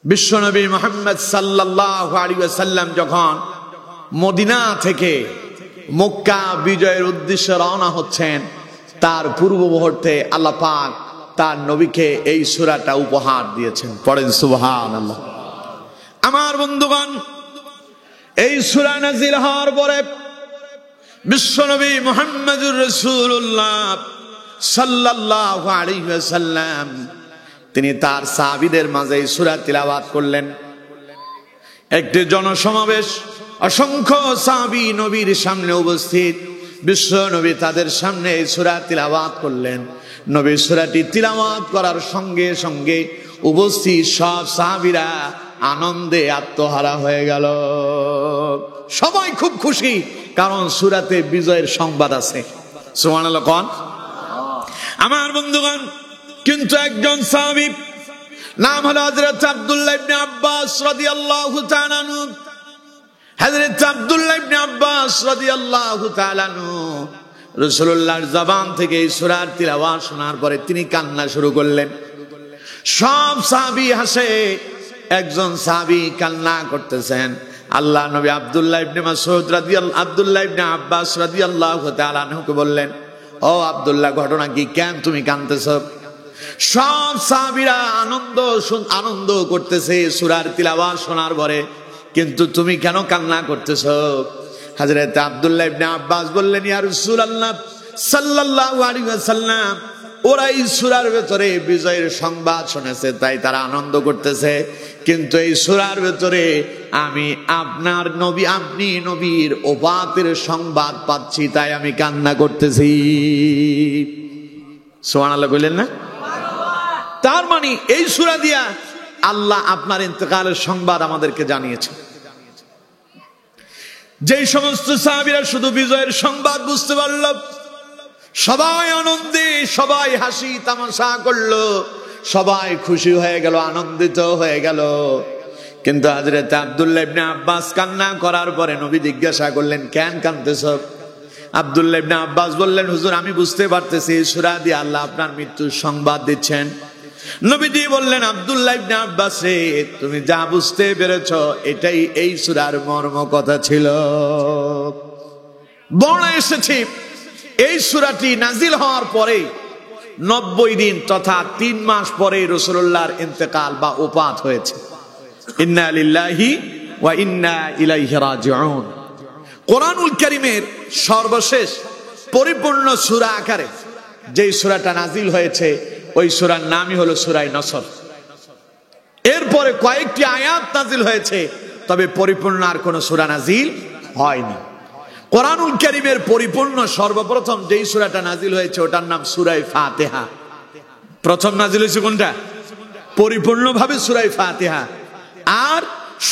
বিশ্বনবী মুহাম্মদ সাল্লাল্লাহু আলাইহি ওয়াসাল্লাম যখন মদিনা থেকে মক্কা বিজয়ের উদ্দেশ্যে রওনা হচ্ছেন, তার পূর্ব মুহূর্তে আল্লাহ পাক তার নবীকে এই সূরাটা উপহার দিয়েছেন। পড়েন সুবহানাল্লাহ। আমার বন্ধুগণ, এই সূরা নাযিল হওয়ার পরে বিশ্বনবী মুহাম্মদুর রাসূলুল্লাহ সাল্লাল্লাহু আলাইহি ওয়াসাল্লাম তিনি তার সাহাবীদের মাঝে এই সূরা তিলাওয়াত করলেন। একটি জনসমাবেশ, অসংখ্য সাহাবী নবীর সামনে উপস্থিত। বিশ্ব নবী তাদের সামনে এই সূরা তিলাওয়াত করলেন। নবী সূরাটি তিলাওয়াত করার সঙ্গে সঙ্গে উপস্থিত সব সাহাবীরা আনন্দে আত্মহারা হয়ে গেল। সবাই খুব খুশি, কারণ সূরাতে বিজয়ের সংবাদ আছে। সুবহানাল্লাহ কোন। আমার বন্ধুগণ, কিন্তু একজন সাহাবী, নাম হলো হযরত আব্দুল্লাহ ইবনে আব্বাস রাদিয়াল্লাহু তাআলা আনহু। হযরত আব্দুল্লাহ ইবনে আব্বাস রাদিয়াল্লাহু তাআলা আনহু রাসূলুল্লাহর জবান থেকে এই সূরার তিলাওয়াত শোনার পরে তিনি কান্না শুরু করলেন। সব সাহাবী হাসে, একজন সাহাবী কান্না করতেছেন। আল্লাহ নবী আব্দুল্লাহ ইবনে মাসউদ রাদিয়াল্লাহু আব্দুল্লাহ ইবনে আব্বাস রাদিয়াল্লাহু তাআলা আনহুকে বললেন, ও আব্দুল্লাহ, ঘটনা কি? কেন তুমি কাঁদতেছ? সব সাহাবীরা আনন্দ করতেছে সূরার তিলাওয়াত শোনার পরে, কিন্তু তুমি কেন কান্না করতেছ? হযরত আব্দুল্লাহ ইবনে আব্বাস বললেন, ইয়া রাসূলুল্লাহ সাল্লাল্লাহু আলাইহি ওয়াসাল্লাম, ওরা এই সূরার ভেতরে বিজয়ের সংবাদ শুনেছে, তাই তারা আনন্দ করতেছে, কিন্তু এই সূরার ভেতরে আমি আপনার নবী, আপনি নবীর ওফাতের সংবাদ পাচ্ছি, তাই আমি কান্না করতেছি। সুবহানাল্লাহ বললেন না? তার মানে এই সূরা দিয়া আল্লাহ আপনার ইন্তেকালের সংবাদ আমাদেরকে জানিয়েছে। যেই সমস্ত সাহাবীরা শুধু বিজয়ের সংবাদ বুঝতে পারল, সবাই আনন্দে, সবাই হাসি তামাশা করলো, সবাই খুশি হয়ে গেল, আনন্দিত হয়ে গেল। কিন্তু হযরত আব্দুল্লাহ ইবনে আব্বাস কান্না করার পরে নবী জিজ্ঞাসা করলেন, কেন কাঁদতেছ? আব্দুল্লাহ ইবনে আব্বাস বললেন, হুজুর, আমি বুঝতে পারতেছি এই সূরা দিয়ে আল্লাহ আপনার মৃত্যুর সংবাদ দিচ্ছেন। নবীজি বললেন, আব্দুল্লাহ ইবনে আব্বাস রে, তুমি যা বুঝতে পেরেছ এটাই এই সূরার মর্ম কথা ছিল। বর্ণনা এসেছে এই সূরাটি নাজিল হওয়ার পরে 90 দিন তথা 3 মাস পরে রাসূলুল্লাহর ইন্তেকাল বা ওফাত হয়েছে। ইন্না লিল্লাহি ওয়া ইন্না ইলাইহি রাজিউন। কোরআনুল কারীমের সর্বশেষ পরিপূর্ণ সূরা আকারে যেই সূরাটা নাজিল হয়েছে, ওই সূরার নামই হলো সূরা নসর। এরপরে কয়েকটি আয়াত নাজিল হয়েছে, তবে পরিপূর্ণ আর কোন সূরা নাজিল হয়নি। কোরআনুল কারীমের পরিপূর্ণ সর্বপ্রথম যেই সূরাটা নাজিল হয়েছে ওটার নাম সূরা ফাতিহা। প্রথম নাজিল হয়েছে কোনটা? পরিপূর্ণভাবে সূরা ফাতিহা। আর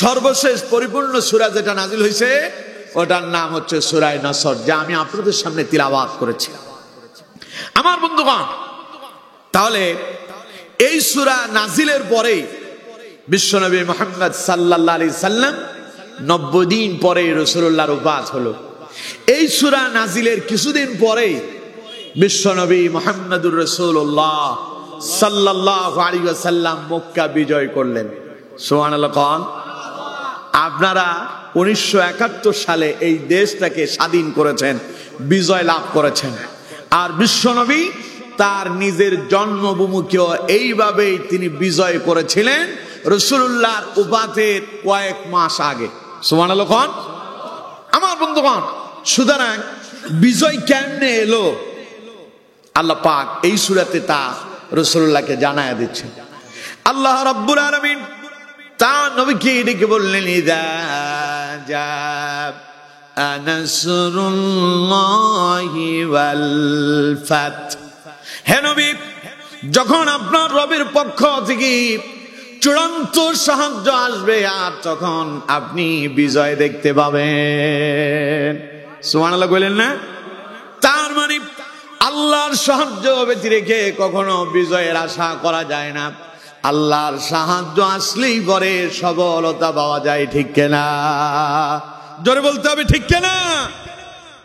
সর্বশেষ পরিপূর্ণ সূরা যেটা নাজিল হয়েছে ওটার নাম হচ্ছে সূরা নসর, যা আমি আপনাদের সামনে তিলাওয়াত করেছি। আমার বন্ধুগণ, তাহলে এই সূরা নাজিলের পরে বিশ্বনবী মুহাম্মদ সাল্লাল্লাহু আলাইহি সাল্লাম 90 দিন পরে রাসূলুল্লাহর ওফাত হলো। এই সূরা নাজিলের কিছুদিন পরে বিশ্বনবী মুহাম্মদুর রাসূলুল্লাহ সাল্লাল্লাহু আলাইহি ওয়াসাল্লাম মক্কা বিজয় করলেন। সুবহানাল্লাহ কোন। আপনারা 1971 সালে এই দেশটাকে স্বাধীন করেছেন, বিজয় লাভ করেছেন। আর বিশ্বনবী তার নিজের জন্মভূমিকেও এইভাবেই তিনি বিজয় করেছিলেন রাসূলুল্লাহর ওফাতের কয়েক মাস আগে। সুবহানাল্লাহ কোন। আমার বন্ধুগণ, সুতরাং বিজয় কেমনে এলো আল্লাহ পাক এই সূরাতে তা রাসূলুল্লাহকে জানায়া দিচ্ছেন। আল্লাহ রাব্বুল আলামিন তার নবীকে ডেকে বললেন, ইযা জাআ নাসরুল্লাহি ওয়াল ফাত। হে নবী, যখন আপনার রবের পক্ষ থেকে চূড়ান্ত সাহায্য আসবে, আর তখন আপনি বিজয় দেখতে পাবেন। সুবহানাল্লাহ বলেন না? তার মানে আল্লাহর সাহায্য ব্যতিরেকে কখনো বিজয়ের আশা করা যায় না। আল্লাহর সাহায্য আসলেই পরে সফলতা পাওয়া যায়, ঠিক কিনা? জোরে বলতে হবে, ঠিক কিনা?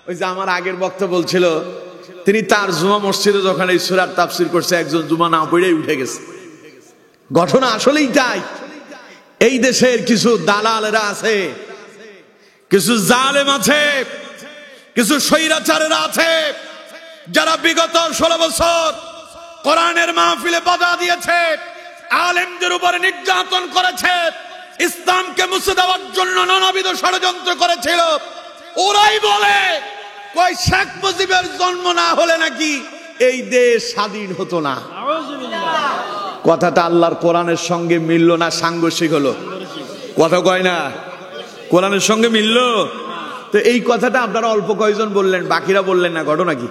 ওই যে আমার আগের বক্তা বলছিল, তিনি তার জুমা মসজিদে যখন এই সূরার তাফসীর করছে, একজন জুমা না পড়েই উঠে গেছে। ঘটনা আসলেই তাই। এই দেশের কিছু দালালেরা আছে, কিছু জালেম আছে, কিছু স্বৈরাচারেরা আছে, যারা বিগত 16 বছর কোরআনের মাহফিলে বাধা দিয়েছে, আলেমদের উপরে নির্যাতন করেছে, ইসলামকে মুছে দেওয়ার জন্য নানাবিধ ষড়যন্ত্র করেছিল। ওরাই বলে কই শেখ মুজিবের জন্ম না হলে নাকি এই দেশ স্বাধীন হতো না। কথাটা আল্লাহর কোরআনের সঙ্গে মিলল না সাংঘর্ষিক হলো? কথা কয় না, কোরআনের সঙ্গে মিলল। তো এই কথাটা আপনারা অল্প কয়জন বললেন, বাকিরা বললেন না। ঘটনা কি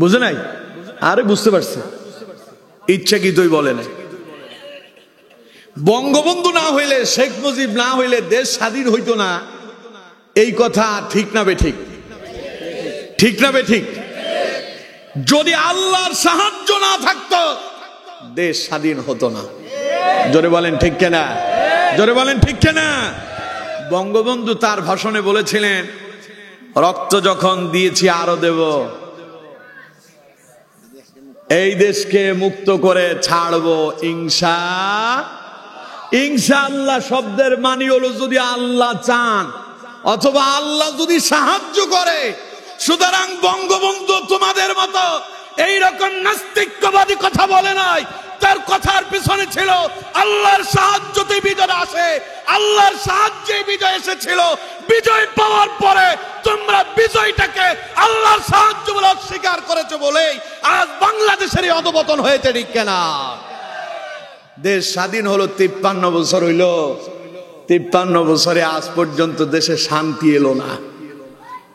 বুঝে নাই? আরে বুঝতে পারছে, ইচ্ছাকৃতই বলে নাই। বঙ্গবন্ধু না হইলে, শেখ মুজিব না হইলে দেশ স্বাধীন হইতো না, এই কথা ঠিক না বেঠিক? ঠিক না বেঠিক? যদি আল্লাহর সাহায্য না থাকতো দেশ স্বাধীন হতো না। জোরে বলেন ঠিক কিনা? জোরে বলেন ঠিক কিনা? বঙ্গবন্ধু তার ভাষণে বলেছিলেন, রক্ত যখন দিয়েছি আরো দেব, এই দেশকে মুক্ত করে ছাড়বো ইনশাআল্লাহ। শব্দের মানি হলো যদি আল্লাহ চান অথবা আল্লাহ যদি সাহায্য করে। সুতরাং বঙ্গবন্ধু তোমাদের মতো এইরকম নাস্তিকবাদী কথা বলে নাই, তার কথার পিছনে ছিল আল্লাহর সাহায্যতে বিজয় আসে, আল্লাহর সাহায্যে বিজয় এসেছিল। বিজয় পাওয়ার পরে তোমরা বিজয়টাকে আল্লাহর সাহায্য বলে অস্বীকার করেছো বলেই আজ বাংলাদেশের এই অধপতন হয়েছে, ঠিক কিনা? দেশ স্বাধীন হলো 53 বছর হইল, 53 বছরে আজ পর্যন্ত দেশে শান্তি এলো না,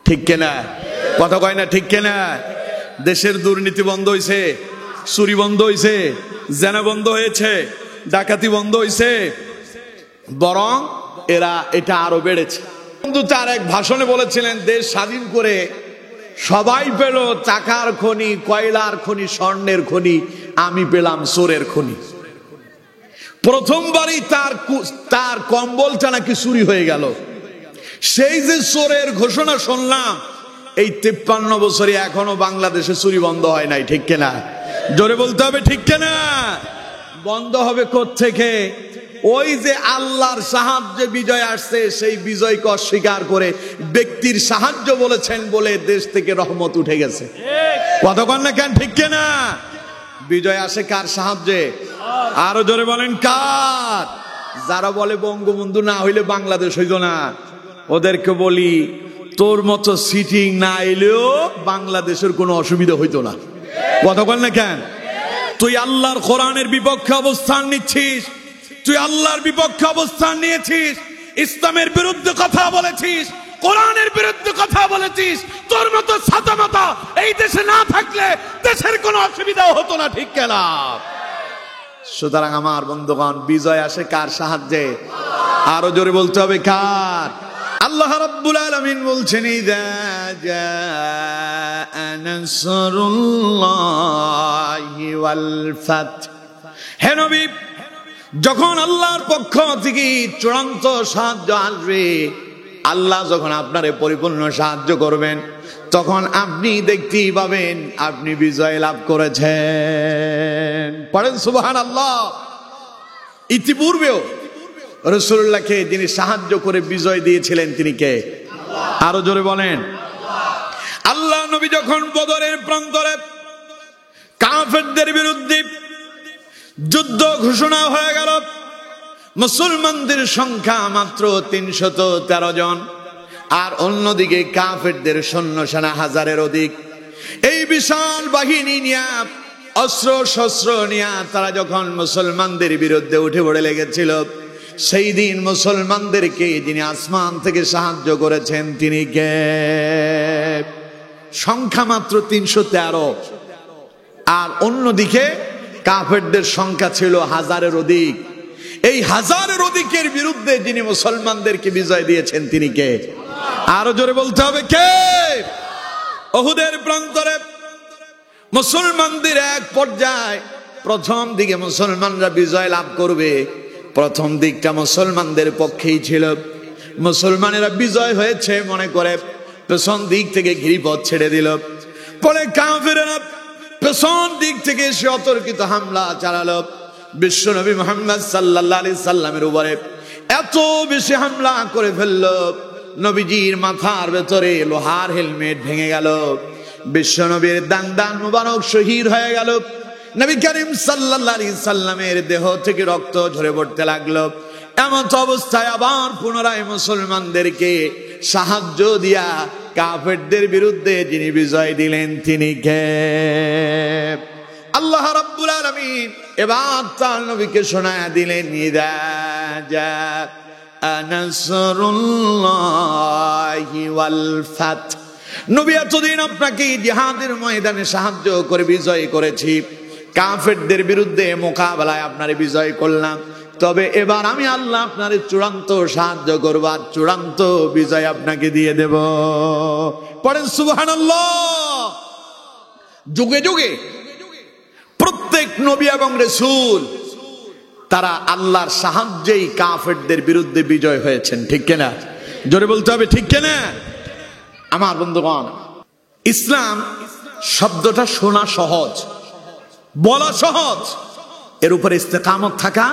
ঠিক কিনা? কথা কয় না ঠিক কিনা? দেশের দুর্নীতি বন্ধ হয়েছে, চুরি বন্ধ হয়েছে, জেনা বন্ধ হয়েছে, ডাকাতি বন্ধ হয়েছে, বরং এরা এটা আরো বেড়েছে। কিন্তু তার এক ভাষণে বলেছিলেন, দেশ স্বাধীন করে সবাই পেল টাকার খনি, কয়লার খনি, স্বর্ণের খনি, আমি পেলাম চোরের খনি। প্রথমবারই তার কম্বলটা নাকি চুরি হয়ে গেল। সেই যে চোরের ঘোষণা শুনলাম, এই 53 বছরে এখনো বাংলাদেশে চুরি বন্ধ হয় নাই, ঠিক কিনা? জোরে বলতে হবে ঠিক কিনা? বন্ধ হবে কোত্থেকে? ওই যে আল্লাহর সাহায্যে বিজয় আসছে, সেই বিজয়কে অস্বীকার করে ব্যক্তির সাহায্য বলেছেন বলে দেশ থেকে রহমত উঠে গেছে। কতক্ষণ না কেন, ঠিক কিনা? বিজয় আসে কার সাহায্যে? আরো জোরে বলেন কার? যারা বলে বঙ্গবন্ধু না হইলে বাংলাদেশ হইতো না, ওদেরকে বলি তোর মতো সিটিং না এলেও বাংলাদেশের কোনো অসুবিধা হইতো না। কতক্ষণ না কেন? তুই আল্লাহর কোরআনের বিপক্ষে অবস্থান নিচ্ছিস, তুই আল্লাহর বিপক্ষে অবস্থান নিয়েছিস, ইসলামের বিরুদ্ধে কথা বলেছিস, কোরআনের বিরুদ্ধে কথা বলেছিস। তোর মতো ছাতা মাতা এই দেশে না থাকলে দেশের কোনো অসুবিধাও হতো না, ঠিক কিনা? সুতরাং আমার বন্ধুগণ, বিজয় আসে কার সাহায্যে? আরো জোরে বলতে হবে কার? আল্লাহ রাব্বুল আলামিন বলছেন, ইযা জাআ নাসরুল্লাহি ওয়াল ফাত। হে নবী, যখন আল্লাহর পক্ষ থেকে চূড়ান্ত সাহায্য আসবে, আল্লাহ যখন আপনারে পরিপূর্ণ সাহায্য করবেন, তখন আপনি দেখতেই পাবেন আপনি বিজয় লাভ করেছেন। পড়েন সুবহানাল্লাহ। ইতিপূর্বেও রাসূলুল্লাহকে যিনি সাহায্য করে বিজয় দিয়েছিলেন তিনি কে? আরো জোরে বলেন। আল্লাহ নবী যখন বদরের প্রান্তরে কাফেরদের বিরুদ্ধে যুদ্ধ ঘোষণা হয়ে গেল, মুসলমানদের সংখ্যা মাত্র 313 জন, আর অন্যদিকে কাফেরদের সৈন্য সেনা 1000-এর অধিক। এই বিশাল বাহিনী নিয়ে, অস্ত্র শস্ত্র নিয়ে তারা যখন মুসলমানদের বিরুদ্ধে উঠে পড়ে লেগেছিল, সেই দিন মুসলমানদেরকে যিনি আসমান থেকে সাহায্য করেছেন তিনি কে? সংখ্যা মাত্র 313, আর অন্যদিকে কাফেরদের সংখ্যা ছিল 1000-এর অধিক। এই 1000-এর অধিকের বিরুদ্ধে যিনি মুসলমানদেরকে বিজয় দিয়েছেন তিনি কে? আরো জোরে বলতে হবে কে? উহুদের প্রান্তরে মুসলমানদের এক পর্যায়ে প্রথম দিকে মুসলমানরা বিজয় লাভ করবে, প্রথম দিকটা মুসলমানদের পক্ষেই ছিল। মুসলমানেরা বিজয় হয়েছে মনে করে পেছন দিক থেকে গিরিপথ ছেড়ে দিল। পরে কাফেররা পেছন দিক থেকে এসে অতর্কিত হামলা চালালো। বিশ্বনবী মুহাম্মদ সাল্লাল্লাহু আলাইহি সাল্লামের উপরে এত বেশি হামলা করে ফেললো, নবীজির মাথার ভেতরে লোহার হেলমেট ভেঙে গেল, বিশ্বনবীর দান মুবারক শহীদ হয়ে গেল, নবী করিম সাল্লাল্লাহু আলাইহি সাল্লামের দেহ থেকে রক্ত ঝরে পড়তে লাগলো। এমন অবস্থায় আবার পুনরায় মুসলমানদেরকে সাহায্য দিয়া কাফেরদের বিরুদ্ধে যিনি বিজয় দিলেন তিনি কে? আল্লাহ রাব্বুল আলামিন এবার তার নবীকে শোনায়া দিলেন, ইযা জাআ নাসরুল্লাহি ওয়াল ফাত। নবী, এতদিন আপনাকে জিহাদের ময়দানে সাহায্য করে বিজয় করেছি, কাফেরদের বিরুদ্ধে মোকাবেলায় আপনারে বিজয় করলাম, তবে এবার আমি আল্লাহ আপনারে চূড়ান্ত সাহায্য করব, আর চূড়ান্ত বিজয় আপনাকে দিয়ে দেব। পড়েন সুবহানাল্লাহ। যুগে যুগে প্রত্যেক নবী এবং রাসূল তারা আল্লাহর সাহায্যেই কাফেরদের বিরুদ্ধে বিজয় হয়েছেন, ঠিক কিনা? জোরে বলতে হবে, ঠিক কিনা? আমার বন্ধুগণ, ইসলাম শব্দটা শোনা সহজ, বলা সহজ, এর উপরে ইস্তেকামত থাকা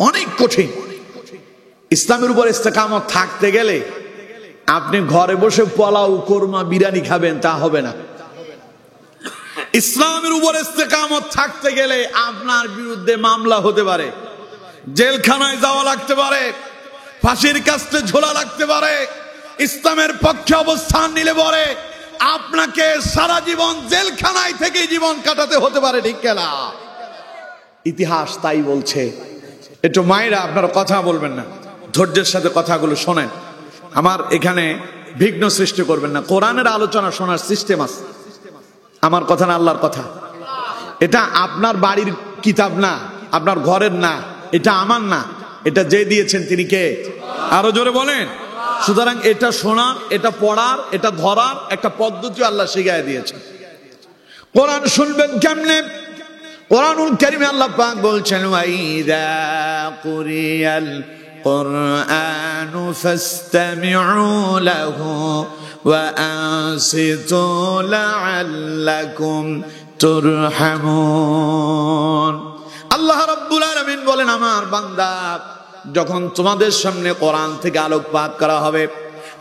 অনেক কঠিন। ইসলামের উপর ইস্তেকামত থাকতে গেলে আপনি ঘরে বসে পোলাও, কোরমা, বিরিয়ানি খাবেন তা হবে না। ইসলামের উপর ইস্তেকামত থাকতে গেলে আপনার বিরুদ্ধে মামলা হতে পারে, জেলখানায় যাওয়া লাগতে পারে, ফাঁসির কাস্তে ঝোলা লাগতে পারে। ইসলামের পক্ষে অবস্থান নিলে পরে আপনাকে সারা জীবন জেলখানায় থেকে জীবন কাটাতে হতে পারে, ঠিক না? ইতিহাস তাই বলছে। একটু মায়েরা আপনারা কথা বলবেন না, ধৈর্যের সাথে কথাগুলো শোনেন, আমার এখানে বিঘ্ন সৃষ্টি করবেন না। কোরআনের আলোচনা শোনার সিস্টেম আছে, আমার কথা না আল্লাহর কথা। এটা আপনার বাড়ির কিতাব না, আপনার ঘরের না, এটা আমার না, এটা যে দিয়েছেন তিনি কে? আরো জোরে বলেন। সুতরাং এটা শোনার, এটা পড়ার, এটা ধরার একটা পদ্ধতি আল্লাহ শিখায় দিয়েছেন। কোরআন শুনবেন কেমনে? কোরআনুল কারীমে আল্লাহ পাক বলছেন, ওয়াইদা কুরিয়াল কুরআনু ফাসতামিউ লাহু ওয়া আনসিতু লাআল্লাকুম তুরহামুন। আল্লাহ রাব্বুল আলামিন বলেন, আমার বান্দা, যখন তোমাদের সামনে কোরআন থেকে আলোকপাত করা হবে,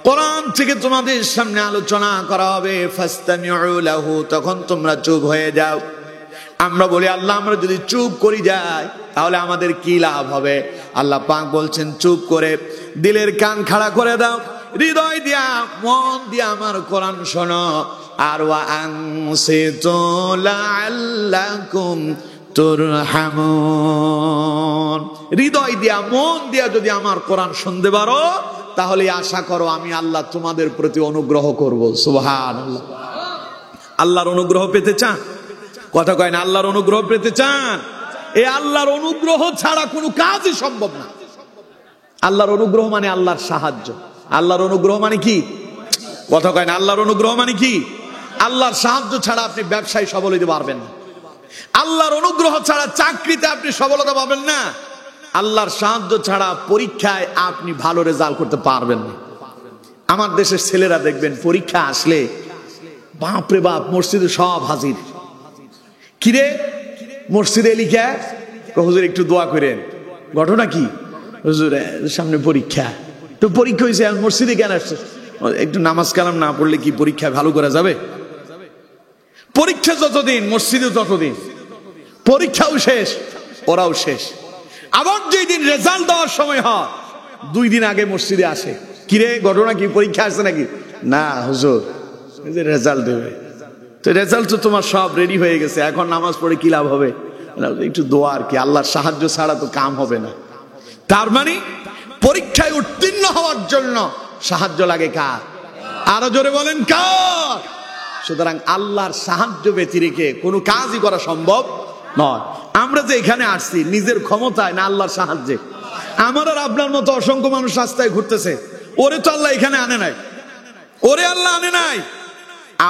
কোরআন থেকে তোমাদের সামনে আলোচনা করা হবে, ফাসতামিউ লাহু, তখন তোমরা চুপ হয়ে যাও। আমরা বলি, আল্লাহ, আমরা যদি চুপ করে যাই তাহলে আমাদের কি লাভ হবে? আল্লাহ পাক বলছেন, চুপ করে দিলের কান খাড়া করে দাও, হৃদয় দিয়া, মন দিয়া আমার কোরআন শোনো, আর ওয়া আনসিতু লাআল্লাকুম তুরহামুন। হৃদয় দিয়া, মন দিয়া যদি আমার কোরআন শুনতে পারো, তাহলে আশা করো আমি আল্লাহ তোমাদের প্রতি অনুগ্রহ করব। সুবহানাল্লাহ। আল্লাহর অনুগ্রহ পেতে চান? কথা কয় না, আল্লাহর অনুগ্রহ পেতে চান? এই আল্লাহর অনুগ্রহ ছাড়া কোনো কাজই সম্ভব না। আল্লাহর অনুগ্রহ মানে আল্লাহর সাহায্য। আল্লাহর অনুগ্রহ মানে কি? কথা কয় না, আল্লাহর অনুগ্রহ মানে কি? আল্লাহর সাহায্য ছাড়া আপনি ব্যবসায় সফল হতে পারবেন না। আল্লাহর অনুগ্রহ ছাড়া চাকরিতে আপনি সফলতা পাবেন না। আল্লাহর সাহায্য ছাড়া পরীক্ষায় আপনি ভালো রেজাল্ট করতে পারবেন না। আমার দেশের ছেলেরা দেখবেন পরীক্ষা আসলে বাপরে বাপ, মসজিদে সব হাজির। কিরে মসজিদে লিখা, হুজুর একটু দোয়া করেন। ঘটনা কি? হুজুর সামনে পরীক্ষা, তো পরীক্ষা হয়েছে, মসজিদে কেন আসছে? একটু নামাজ কালাম না পড়লে কি পরীক্ষা ভালো করা যাবে? পরীক্ষা যতদিন, মসজিদে ততদিন। পরীক্ষাও শেষ, ওরাও শেষ। আবার যেই দিন রেজাল্ট দেওয়ার সময় হয়, 2 দিন আগে মসজিদে আসে। কিরে ঘটনা কি? পরীক্ষা আসছে নাকি? না হুজুর, রেজাল্ট দেবে। তো রেজাল্ট তো তোমার সব রেডি হয়ে গেছে, এখন নামাজ পড়ে কি লাভ হবে? একটু দোয়া আর কি, আল্লাহর সাহায্য ছাড়া তো কাম হবে না। তার মানে পরীক্ষায় উত্তীর্ণ হওয়ার জন্য সাহায্য লাগে কার? আরো জোরে বলেন, কার? সুতরাং আল্লাহর সাহায্য ব্যতিরেকে কোনো কাজই করা সম্ভব নয়। আমরা যে এখানে আসছি নিজের ক্ষমতায় না আল্লাহর সাহায্যে? আমার আর আপনার মতো অসংখ্য মানুষ রাস্তায় ঘুরতেছে, ওরে তো আল্লাহ এখানে আনে নাই, ওরে আল্লাহ আনে নাই।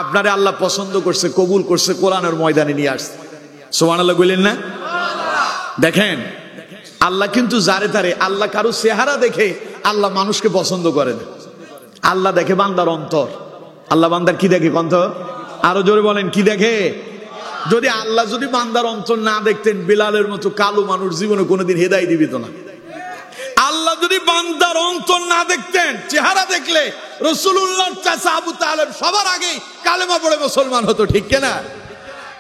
আপনারে আল্লাহ পছন্দ করছে, কবুল করছে, কোরআনের ময়দানে নিয়ে আসছে। সুবহানাল্লাহ বললেন না? দেখেন, আল্লাহ কিন্তু যারে তারে, আল্লাহ কারো চেহারা দেখে আল্লাহ মানুষকে পছন্দ করে না। আল্লাহ দেখে বান্দার অন্তর। আল্লাহ বান্দার কি দেখে? অন্তর। আরো জোরে বলেন, কি দেখে? যদি আল্লাহ যদি বান্দার অন্তর না দেখতেন, বিলালের মতো কালো মানুষ জীবনে কোনোদিন হেদায়েত দিত না। আল্লাহ যদি বান্দার অন্তর না দেখতেন, চেহারা দেখলে রাসূলুল্লাহর চাচা আবু তালেব সবার আগে কালেমা পড়ে মুসলমান হতো, ঠিক কিনা?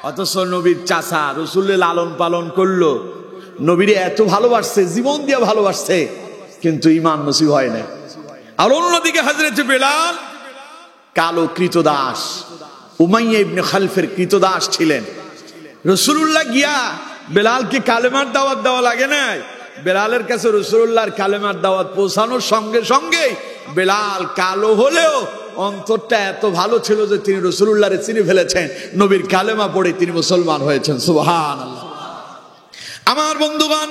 অথচ নবীর চাচা রাসূলের লালন পালন করলো, নবীর এত ভালোবাসছে, জীবন দিয়ে ভালোবাসছে, কিন্তু ঈমান নসিব হয় না। আর অন্যদিকে হযরত বেলাল কালো কৃতদাস, উমাইয়া ইবনে খালফের কৃতদাস ছিলেন। রাসূলুল্লাহ গিয়া বেলালকে কালেমার দাওয়াত দেওয়া লাগে নাই, বেলালের কাছে রাসূলুল্লাহর কালেমার দাওয়াত পৌঁছানোর সঙ্গে সঙ্গে বেলাল কালো হলেও অন্তরটা এত ভালো ছিল যে তিনি রাসূলুল্লাহরে চিনে ফেলেছেন, নবীর কালেমা পড়ে তিনি মুসলমান হয়েছেন। সুবহানাল্লাহ। আমার বন্ধুগণ,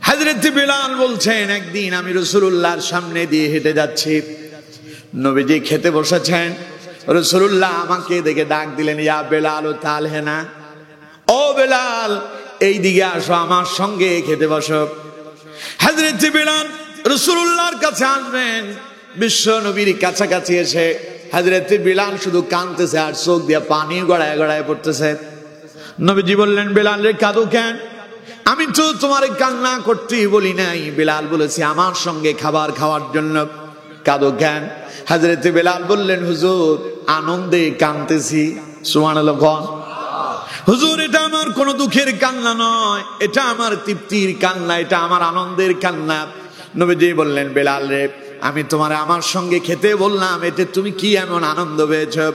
হযরত বেলাল বলছেন, একদিন আমি রাসূলুল্লাহর সামনে দিয়ে হেঁটে যাচ্ছি, নবীজি খেতে বসেছেন, রাসূলুল্লাহ আমাকে দেখে ডাক দিলেন, ইয়া বেলাল ও তালহেনা, ও বেলাল এই দিকে আসো, আমার সঙ্গে খেতে বসো। হযরত বেলাল রাসূলুল্লাহর কাছে আসবেন, বিশ্ব নবীর কাছাকাছি এসে হযরত বেলাল শুধু কাঁদতেছে আর চোখ দিয়ে পানি গড়ায় গড়ায় পড়তেছে। নবীজি বললেন, বেলাল রে কাঁদো কেন? আমি তো তোমার কান্না করতেই বলি নাই, বেলাল বলেছি আমার সঙ্গে খাবার খাওয়ার জন্য, কাঁদো কেন? হযরত বেলাল বললেন, হুজুর আনন্দে কাঁদতেছি। সুবহানাল্লাহ। হুজুর এটা আমার কোনো দুঃখের কান্না নয়, এটা আমার তৃপ্তির কান্না, এটা আমার আনন্দের কান্না। নবীজি বললেন, বেলাল রে আমি তোমারে আমার সঙ্গে খেতে বললাম, এতে তুমি কি এমন আনন্দ পেয়েছো?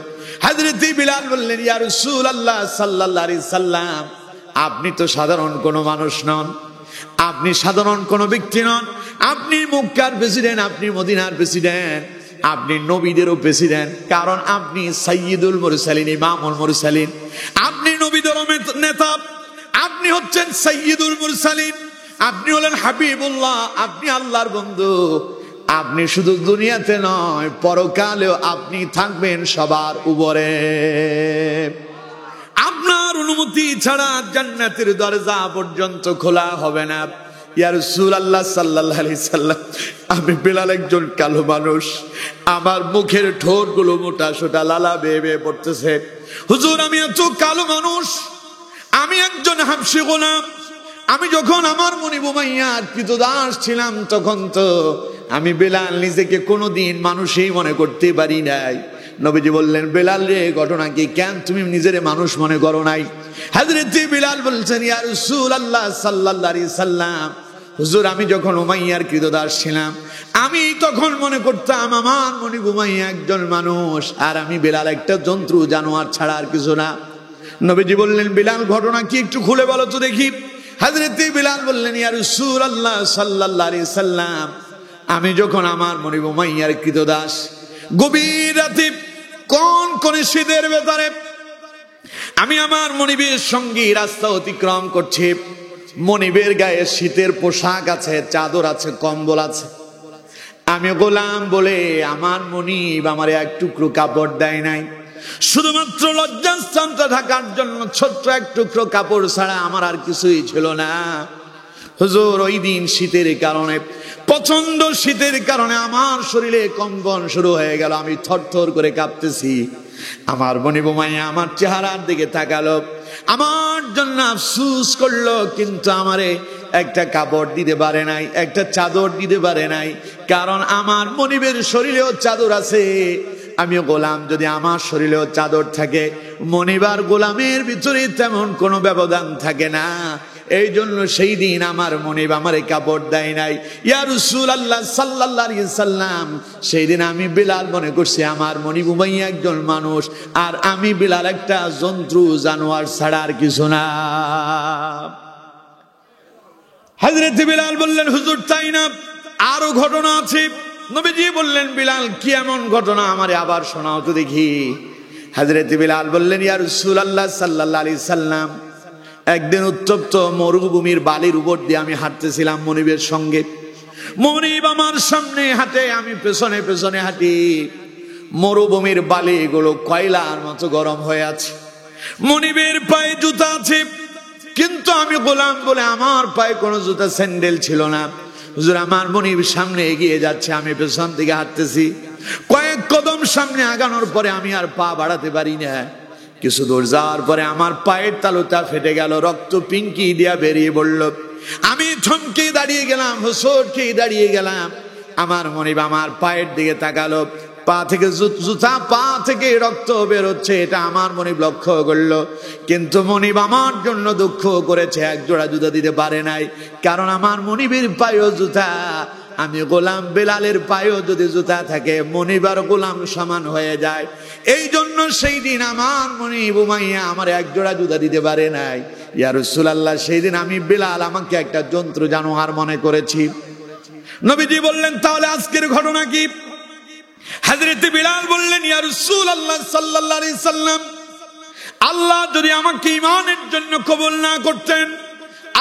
হযরত বেলাল বললেন, ইয়া রাসূলুল্লাহ সাল্লাল্লাহু আলাইহি সাল্লাম, আপনি তো সাধারণ কোনো মানুষ নন, আপনি সাধারণ কোনো ব্যক্তি নন, আপনি মক্কার প্রেসিডেন্ট, আপনি মদিনার প্রেসিডেন্ট, আপনি নবীদেরও প্রেসিডেন্ট, কারণ আপনি সাইয়্যিদুল মুরসালিন, ইমামুল মুরসালিন, আপনি নবীদের নেতা, আপনি হচ্ছেন সাইয়্যিদুল মুরসালিন, আপনি হলেন হাবিবুল্লাহ, আপনি আল্লাহর বন্ধু, আপনি শুধু দুনিয়াতে নয় পরকালেও আপনি থাকবেন সবার উপরে, আপনার অনুমতি ছাড়া জান্নাতের দরজা পর্যন্ত খোলা হবে না। ইয়া রাসূলুল্লাহ সাল্লাল্লাহু আলাইহি সাল্লাম, আমি বেলাল একজন কালো মানুষ, আমার মুখের ঠোঁটগুলো মোটা সোটা লালা বেয়ে বেয়ে পড়তেছে। হুজুর আমি এত কালো মানুষ, আমি একজন হাবশী গোলাম, আমি যখন আমার মনিব উমাইয়ার কৃতদাস ছিলাম তখন তো আমি বেলাল নিজেকে কোনোদিন মানুষই মনে করতে পারি নাই। নবীজি বললেন, বেলাল রে ঘটনা কি, কেন তুমি নিজেরে মানুষ মনে করো নাই? হযরত বেলাল বলছেন, ইয়া রাসূলুল্লাহ সাল্লাল্লাহু আলাইহি সাল্লাম, হুজুর আমি যখন উমাইয়ার কৃতদাস ছিলাম আমি তখন মনে করতাম আমার মনিব উমাইয়া একজন মানুষ, আর আমি বেলাল একটা জন্তু জানোয়ার ছাড়া আর কিছু না। নবীজি বললেন, বেলাল ঘটনা কি একটু খুলে বলো তো দেখি। হযরত বেলাল বললেন, ইয়া রাসূলুল্লাহ সাল্লাল্লাহু আলাইহি সাল্লাম, আমি যখন আমার মনিব উমাইয়ার কৃতদাস, গভীর রাতে কোন শীতের ভেতরে আমি আমার মনিবের সঙ্গে রাস্তা অতিক্রম করছি, মনিবের গায়ে শীতের পোশাক আছে, চাদর আছে, কম্বল আছে, আমি গোলাম বলে আমার মনিব আমার এক টুকরো কাপড় দেয় নাই, শুধুমাত্র লজ্জাস্থানটা ঢাকার জন্য ছোট্ট এক টুকরো কাপড় ছাড়া আমার আর কিছুই ছিল না। হুজুর ওই দিন শীতের কারণে, প্রচন্ড শীতের কারণে আমার শরীরে কম্পন শুরু হয়ে গেল, আমি থরথর করে কাঁপতেছি। আমার মনিব উমাইয়া আমার চেহারার দিকে তাকালো, আমার জন্য আফসোস করলো, কিন্তু আমারে একটা কাপড় দিতে পারে নাই, একটা চাদর দিতে পারে নাই, কারণ আমার মনিবের শরীরেও চাদর আছে, আমিও গোলাম, যদি আমার শরীরেও চাদর থাকে মনিবার গোলামের ভিতরে তেমন কোনো ব্যবধান থাকে না, এই জন্য সেই দিন আমার মনিব আমারে কাপড় দেয় নাই। ইয়া রাসূলুল্লাহ সাল্লাল্লাহু আলাইহি সাল্লাম, সেই দিন আমি বেলাল মনে করছি আমার মনিব উমাইয়া একজন মানুষ, আর আমি বেলাল একটা জন্তু জানোয়ার ছাড়া আর কিছু না। হযরত বেলাল বললেন, হুজুর তাই না, আরো ঘটনা আছে। নবীজি বললেন, বেলাল কি এমন ঘটনা, আমারে আবার শোনাও তো দেখি। হযরত বেলাল বললেন, ইয়া রাসূলুল্লাহ সাল্লাল্লাহু আলাইহি সাল্লাম, একদিন উত্তপ্ত মরুভূমির বালির উপর দিয়ে আমি হাঁটতেছিলাম মনিবের সঙ্গে, মনিব আমার সামনে হাঁটে, আমি পেছনে পেছনে হাঁটি, মরুভূমির বালিগুলো কয়লার মতো গরম হয়ে আছে, মনিবের পায়ে জুতা আছে, কিন্তু আমি গোলাম বলে আমার পায়ে কোনো জুতা স্যান্ডেল ছিল না। হুজুর আমার মনিব সামনে এগিয়ে যাচ্ছে, আমি পেছন দিকে হাঁটতেছি, কয়েক কদম সামনে আগানোর পরে আমি আর পা বাড়াতে পারি না, কিছু দূর যাওয়ার পরে আমার পায়ের তালুটা ফেটে গেল, রক্ত পিঙ্কি দিয়া বেরিয়ে পড়ল। আমি থমকে দাঁড়িয়ে গেলাম, হুসুর খেয়ে দাঁড়িয়ে গেলাম। আমার মনিব আমার পায়ের দিকে তাকালো, পা থেকে জুতা, পা থেকে রক্ত বেরোচ্ছে, এটা আমার মনিব লক্ষ্য করলো। কিন্তু মনিব আমার জন্য দুঃখ করেছে, এক জোড়া জুতা দিতে পারে নাই, কারণ আমার মনিবের পায়েও জুতা। আমি গোলাম বেলালের পায়েও যদি জুতা থাকে, মনিব আর গোলাম সমান হয়ে যায়। এই জন্য সেই দিন আমার মনিব উমাইয়া আমার এক জোড়া জুতা দিতে পারে নাই। ইয়া রাসূলুল্লাহ, সেই দিন আমি বেলাল আমাকে একটা জন্তু জানোয়ার মনে করেছি। নবীজি বললেন, তাহলে আজকের ঘটনা কি? হযরত বিলাল বললেন, ইয়া রাসূলুল্লাহ সাল্লাল্লাহু আলাইহি সাল্লাম, আল্লাহ যদি আমাকে ঈমানের জন্য কবুল না করতেন,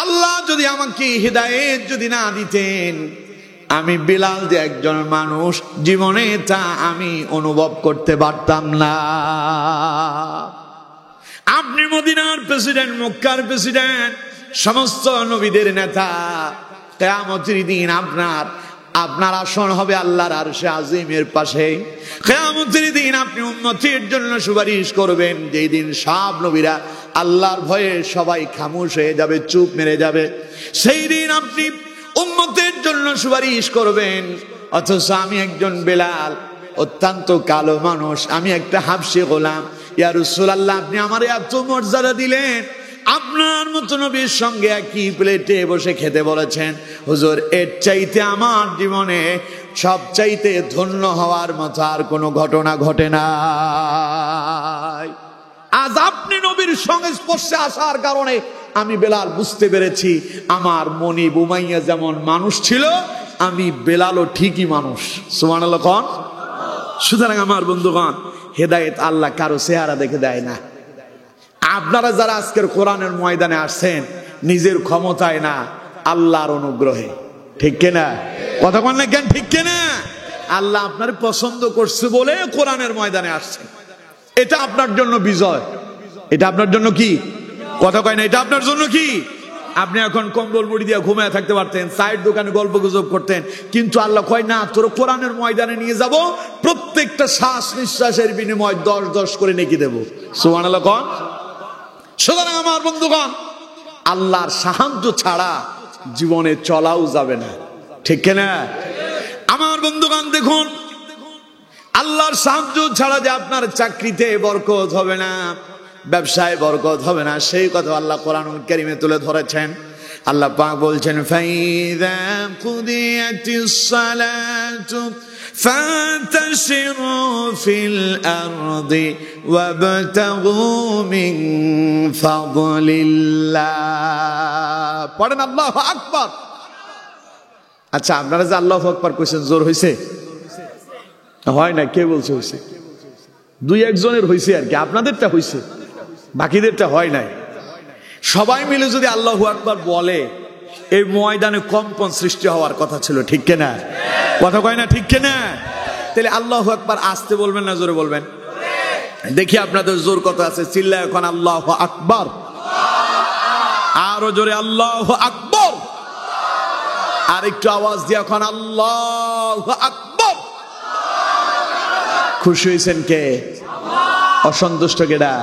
আল্লাহ যদি আমাকে হিদায়াত যদি না দিতেন, আমি বিলাল যে একজন মানুষ, জীবনে তা আমি অনুভব করতে পারতাম না। আপনি মদিনার প্রেসিডেন্ট, মক্কার প্রেসিডেন্ট, সমস্ত নবীদের নেতা। কিয়ামতের দিন আপনার আসন হবে আল্লাহর আরশে আজিমের পাশে। কিয়ামতের দিন আপনি উম্মতের জন্য সুপারিশ করবেন, যেই দিন সব নবীরা আল্লাহর ভয়ে সবাই খামোশ হয়ে যাবে, চুপ মেরে যাবে। সেই দিন আপনি উম্মতের জন্য সুপারিশ করবেন, অথচ আমি একজন বেলাল, অত্যন্ত কালো মানুষ, আমি একটা হাবশী গোলাম। ইয়া রাসূলুল্লাহ, আপনি আমারে এত মর্যাদা দিলেন, আপনার মতো নবীর সঙ্গে একই প্লেটে বসে খেতে বলেছেন। হুজুর, এর চাইতে আমার জীবনে সবচাইতে ধন্য হওয়ার মতো আর কোনো ঘটনা ঘটে নাই। আজ আপনি নবীর সংস্পর্শে আসার কারণে আমি বেলাল বুঝতে পেরেছি, আমার মনিব উমাইয়া যেমন মানুষ ছিল, আমি বেলালও ঠিকই মানুষ। সুবহানাল্লাহ কোন। সুতরাং আমার বন্ধুগণ, হেদায়েত আল্লাহ কারো চেহারা দেখে দেয় না। আপনারা যারা আজকের কোরআনের ময়দানে আসছেন, নিজের ক্ষমতায় না, আল্লাহর অনুগ্রহে। ঠিক কিনা? কথা বলেন না কেন? ঠিক কিনা? আল্লাহ আপনার পছন্দ করছে বলে কোরআনের ময়দানে আসছেন। এটা আপনার জন্য বিজয়। এটা আপনার জন্য কি? কথা কয় না, এটা আপনার জন্য কি? আপনি এখন কম্বল মুড়ি দিয়ে ঘুমিয়ে থাকতে পারতেন, চায়ের দোকানে গল্প গুজব করতেন, কিন্তু আল্লাহ কয় না, তোর কোরআনের ময়দানে নিয়ে যাব, প্রত্যেকটা শ্বাস নিঃশ্বাসের বিনিময় 10 করে নেকি দেব। সুবহানাল্লাহ কোন। সুতরাং আমার বন্ধুগণ, আল্লাহর সাহায্য ছাড়া জীবনে চলাও যাবে না। ঠিক কিনা? আমার বন্ধুগণ দেখুন, আল্লাহর সাহায্য ছাড়া যে আপনার চাকরিতে বরকত হবে না, ব্যবসায় বরকত হবে না, সেই কথা আল্লাহ কোরআনুল কারীমে তুলে ধরেছেন। আল্লাহ পাক বলছেন, ফাইযা কুদিয়াতিস সালাতু ফান্তাশিরু ফিল আরদি ওয়াবতাগু মিন ফাদলিল্লাহ। পড়েন আল্লাহু আকবার। আচ্ছা, আপনারা যে আল্লাহু আকবার কইছেন, জোর হইছে? হয় না, কে বলছে হইছে? 2-1 জনের হইছে আর কি, আপনাদেরটা হইছে, বাকিদেরটা হয় নাই। সবাই মিলে যদি আল্লাহু আকবার বলে, এই ময়দানে কম্পন সৃষ্টি হওয়ার কথা ছিল। ঠিক কিনা? কথা কয় না, ঠিক কিনা? তাহলে আল্লাহু আকবার আসতে বলবেন না জোরে বলবেন? দেখি আপনাদের জোর কত আছে। চিল্লায় এখন আল্লাহু আকবার, আরো জোরে আল্লাহু আকবার, আর একটু আওয়াজ দিয়ে এখন আল্লাহু আকবার। খুশি হয়েছেন কে? অসন্তুষ্ট কেডা?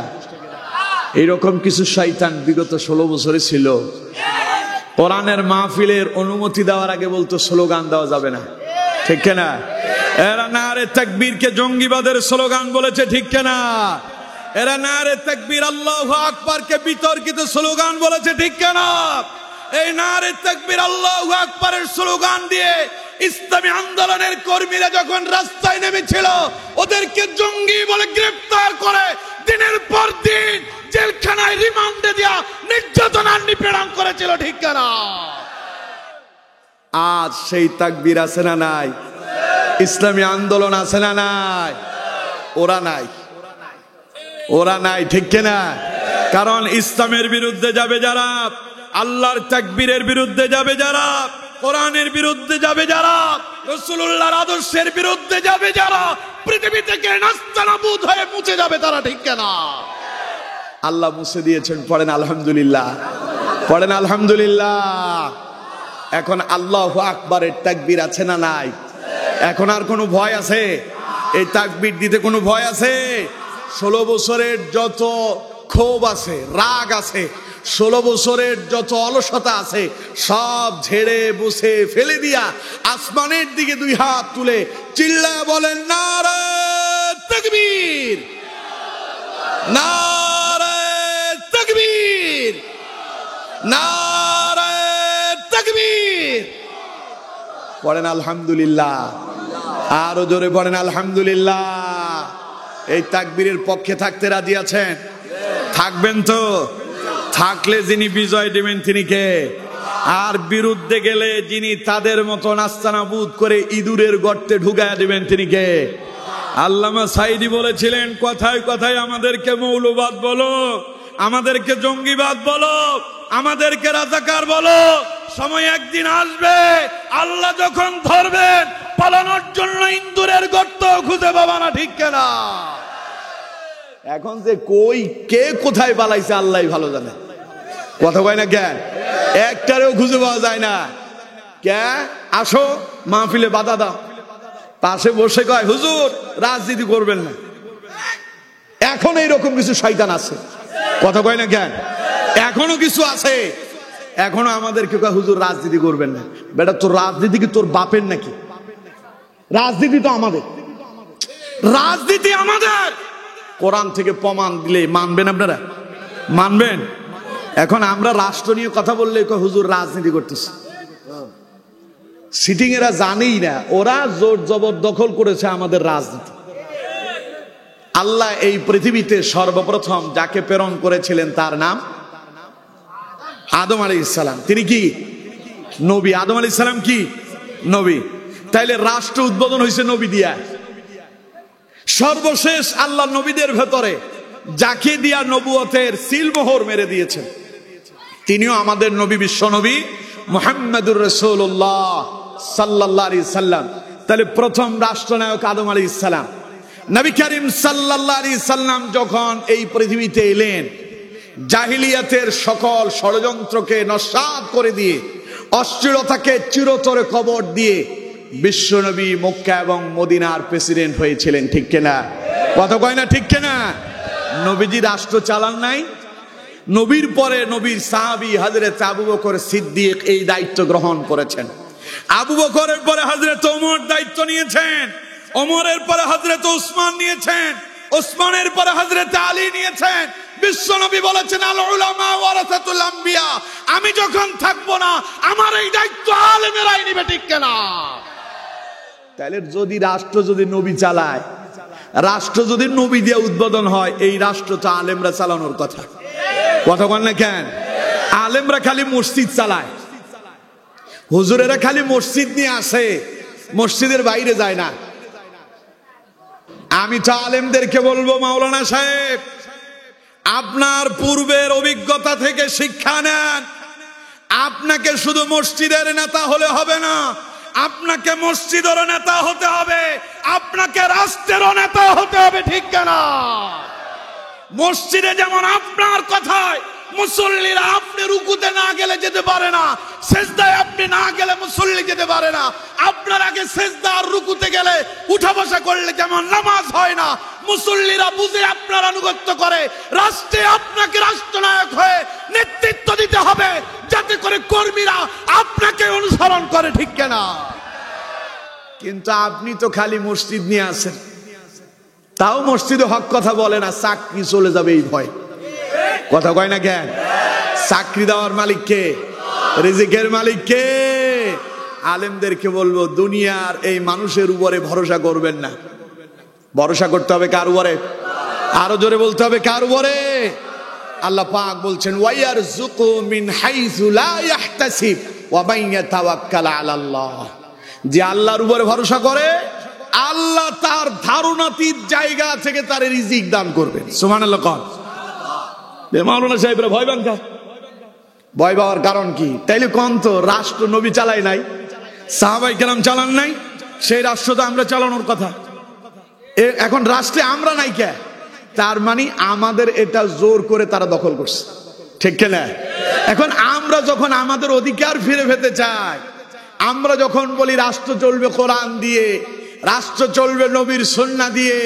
এইরকম কিছু শয়তান বিগত 16 বছরে ছিল। কোরআনের মাহফিলের অনুমতি দেওয়ার আগে বলতো স্লোগান দেওয়া যাবে না। ঠিক কিনা? এরা নারে তাকবীরকে জঙ্গিবাদের স্লোগান বলেছে। ঠিক কিনা? এরা নারে তাকবীর আল্লাহু আকবারকে বিতর্কিত স্লোগান বলেছে। ঠিক কিনা? এই নারে তাকবীর আল্লাহু আকবারের স্লোগান দিয়ে ইসলামী আন্দোলনের কর্মীরা যখন রাস্তায় নেমেছিল, ওদেরকে জঙ্গি বলে গ্রেফতার করে দিনের পর দিন জেলখানায় রিমান্ডে দিয়া নির্যাতন আর নিপীড়ন করেছিল। ঠিক কিনা? আজ সেই তাকবীর আছে না নাই? ইসলামী আন্দোলন আছে না নাই? ওরা নাই, ওরা নাই। ঠিক কিনা? কারণ ইসলামের বিরুদ্ধে যাবে যারা, আল্লাহর তাকবীরের বিরুদ্ধে যাবে যারা, কোরআনের বিরুদ্ধে যাবে যারা, রাসূলুল্লাহর আদর্শের বিরুদ্ধে যাবে যারা, পৃথিবী থেকে নাস্তানাবুদ হয়ে মুছে যাবে তারা। ঠিক কিনা? আল্লাহ মুছে দিয়েছেন। পড়েন আলহামদুলিল্লাহ, পড়েন আলহামদুলিল্লাহ। এখন আল্লাহু আকবারের তাকবীর আছে না নাই? এখন আর কোনো ভয় আছে? এই তাকবীর দিতে কোনো ভয় আছে? 16 বছরের যত ক্ষোভ আছে, রাগ আছে, 16 বছরের যত অলসতা আছে, সব ঝেড়ে বুঝে ফেলে দিয়া আসমানের দিকে 2 হাত তুলে চিল্লায় বলেন নারে তাকবীর, নারে তাকবীর, নারে তাকবীর। পড়েন আলহামদুলিল্লাহ, আরো জোরে পড়েন আলহামদুলিল্লাহ। এই তাকবীরের পক্ষে থাকতে রাজি আছেন? থাকবেন তো? থাকলে যিনি বিজয় দিবেন তিনি কে? আর বিরুদ্ধে গেলে যিনি তাদের মতো নাস্তানাবুদ করে ইঁদুরের গর্তে ঢুকায়া দিবেন তিনি কে? আল্লামা সাইদি বলেছিলেন, কথায় কথায় আমাদেরকে মৌলবাদ বলো, আমাদেরকে জঙ্গিবাদ বলো, আমাদেরকে রাজাকার বলো, সময় একদিন আসবে আল্লাহ যখন ধরবেন পালানোর জন্য ইন্দুরের গর্ত খুঁজে পাবা না, ঠিক কিনা? এখন যে কই কে কোথায় পালাইছে আল্লাহই ভালো জানে। কথা কয় না কেন? একটারেও খুঁজে পাওয়া যায় না। কে আসো মাহফিলে বাধা দাও, পাশে বসে কয় হুজুর রাজনীতি করবেন না। এখন এইরকম কিছু শয়তান আছে। কথা কয় না কেন? এখনো কিছু আছে, এখনো আমাদেরকে কয় হুজুর রাজনীতি করবেন না। বেটা তোর রাজনীতি কি তোর বাপের নাকি? রাজনীতি তো আমাদের, রাজনীতি আমাদের। কোরআন থেকে প্রমাণ দিলে মানবেন আপনারা? মানবেন? এখন আমরা রাষ্ট্র নিয়ে কথা বললে কয় হুজুর রাজনীতি করতেছে। সিটিং এরা জানেই না, ওরা জোর জবরদখল করেছে আমাদের রাজনীতি। আল্লাহ এই পৃথিবীতে সর্বপ্রথম যাকে প্রেরণ করেছিলেন তার নাম আদম আলাইহিস সালাম। তিনি কি নবী? আদম আলাইহিস সালাম কি নবী? তাইলে রাষ্ট্র উদ্বোধন হয়েছে নবী দিয়া। সর্বশেষ আল্লাহ নবীদের ভেতরে যাকে দিয়া নবুয়তের সিলমোহর মেরে দিয়েছেন তিনিও আমাদের নবী, বিশ্ব নবী মুহাম্মদুর রাসূলুল্লাহ সাল্লাল্লাহু আলাইহি সাল্লাম। তাহলে প্রথম রাষ্ট্রনায়ক আদম আলাইহিস সালাম। নবী করিম সাল্লাল্লাহু আলাইহি সাল্লাম যখন এই পৃথিবীতে এলেন, জাহিলিয়াতের সকল ষড়যন্ত্রকে নস্যাৎ করে দিয়ে, অশ্লীলতাকে চিরতরে কবর দিয়ে বিশ্বনবী মক্কা এবং মদিনার প্রেসিডেন্ট হয়েছিলেন, ঠিক কিনা? কথা কয় না ঠিক কিনা? নবীজি রাষ্ট্র চালান নাই। নবীর পরে নবীর সাহাবী হযরত আবু বকর সিদ্দিক এই দায়িত্ব গ্রহণ করেছেন। আবু বকরের পরে হযরত ওমর দায়িত্ব নিয়েছেন, ওমরের পরে হযরত উসমান নিয়েছেন, উসমানের পরে হযরত আলী নিয়েছেন। বিশ্বনবী বলেছেন আল উলামা ওয়ারাসাতুল আম্বিয়া, আমি যখন থাকবো না আমার এই দায়িত্ব আলেমেরাই নেবে, ঠিক কিনা? তাহলে যদি রাষ্ট্র যদি নবী চালায়, রাষ্ট্র যদি নবী দিয়ে উদ্বোধন হয়, এই রাষ্ট্র তো আলেমরা চালানোর কথা। কথা বল না কেন? আলেমরা খালি মসজিদ চালায়, হুজুরেরা খালি মসজিদ নিয়ে আসে, মসজিদের বাইরে যায় না। আমি তো আলেমদেরকে বলবো, মাওলানা সাহেব আপনার পূর্বের অভিজ্ঞতা থেকে শিক্ষা নেন। আপনাকে শুধু মসজিদের নেতা হলে হবে না, আপনাকে মসজিদেরও নেতা হতে হবে, আপনাকে রাষ্ট্রেরও নেতা হতে হবে, ঠিক কিনা? মসজিদে যেমন আপনার কথায় মুসল্লিরা আপনি রুকুতে না গেলে যেতে পারে না, সেজদায় আপনি না গেলে মুসল্লি যেতে পারে না। আপনার আগে সেজদা আর রুকুতে গেলে উঠা বসা করলে যেমন নামাজ হয় না, মুসল্লিরা বুঝে আপনার আনুগত্য করে। রাষ্ট্রে আপনাকে রাষ্ট্রনায়ক হয়ে নেতৃত্ব দিতে হবে, যাতে করে কর্মীরা আপনাকে অনুসরণ করে, ঠিক কিনা? কিন্তু আপনি তো খালি মসজিদ নিয়ে আসেন, তাও মসজিদে হক কথা বলে না, চাকরি চলে যাবে এই ভয়। কথা কয় না কেন? চাকরি দেওয়ার মালিক কে? রিজিকের মালিক কে? আলেমদেরকে বলবো, দুনিয়ার এই মানুষের উপরে ভরসা করবেন না, ভরসা করতে হবে কার উপরে? আরো জোরে বলতে হবে কার উপরে? আল্লাহ পাক বলছেন ওয়ায়ারযুকু মিন হাইসু লা ইয়াহতাসিব ওয়া মান ইয়াতাওয়াক্কাল আলাল্লাহ। যে আল্লাহর উপরে ভরসা করে আল্লাহ তার ধারণাতীত জায়গা থেকে তার রিজিক দান করবেন। সুবহানাল্লাহ। কোন মাওলানা সাহেবরা ভয় পান? ভয় পাওয়ার কারণ কি? তাইলে কোন তো রাষ্ট্র নবী চালায় নাই, সাহাবায়ে কেরাম চালান নাই, সেই রাষ্ট্র তো আমরা চালানোর কথা। এখন রাষ্ট্রে আমরা নাই কে? তার মানে আমাদের এটা জোর করে তারা দখল করছে, ঠিক কিনা? এখন আমরা যখন আমাদের অধিকার ফিরে পেতে চাই, আমরা যখন বলি রাষ্ট্র চলবে কোরআন দিয়ে, রাষ্ট্র চলবে নবীর সুন্নাহ দিয়ে,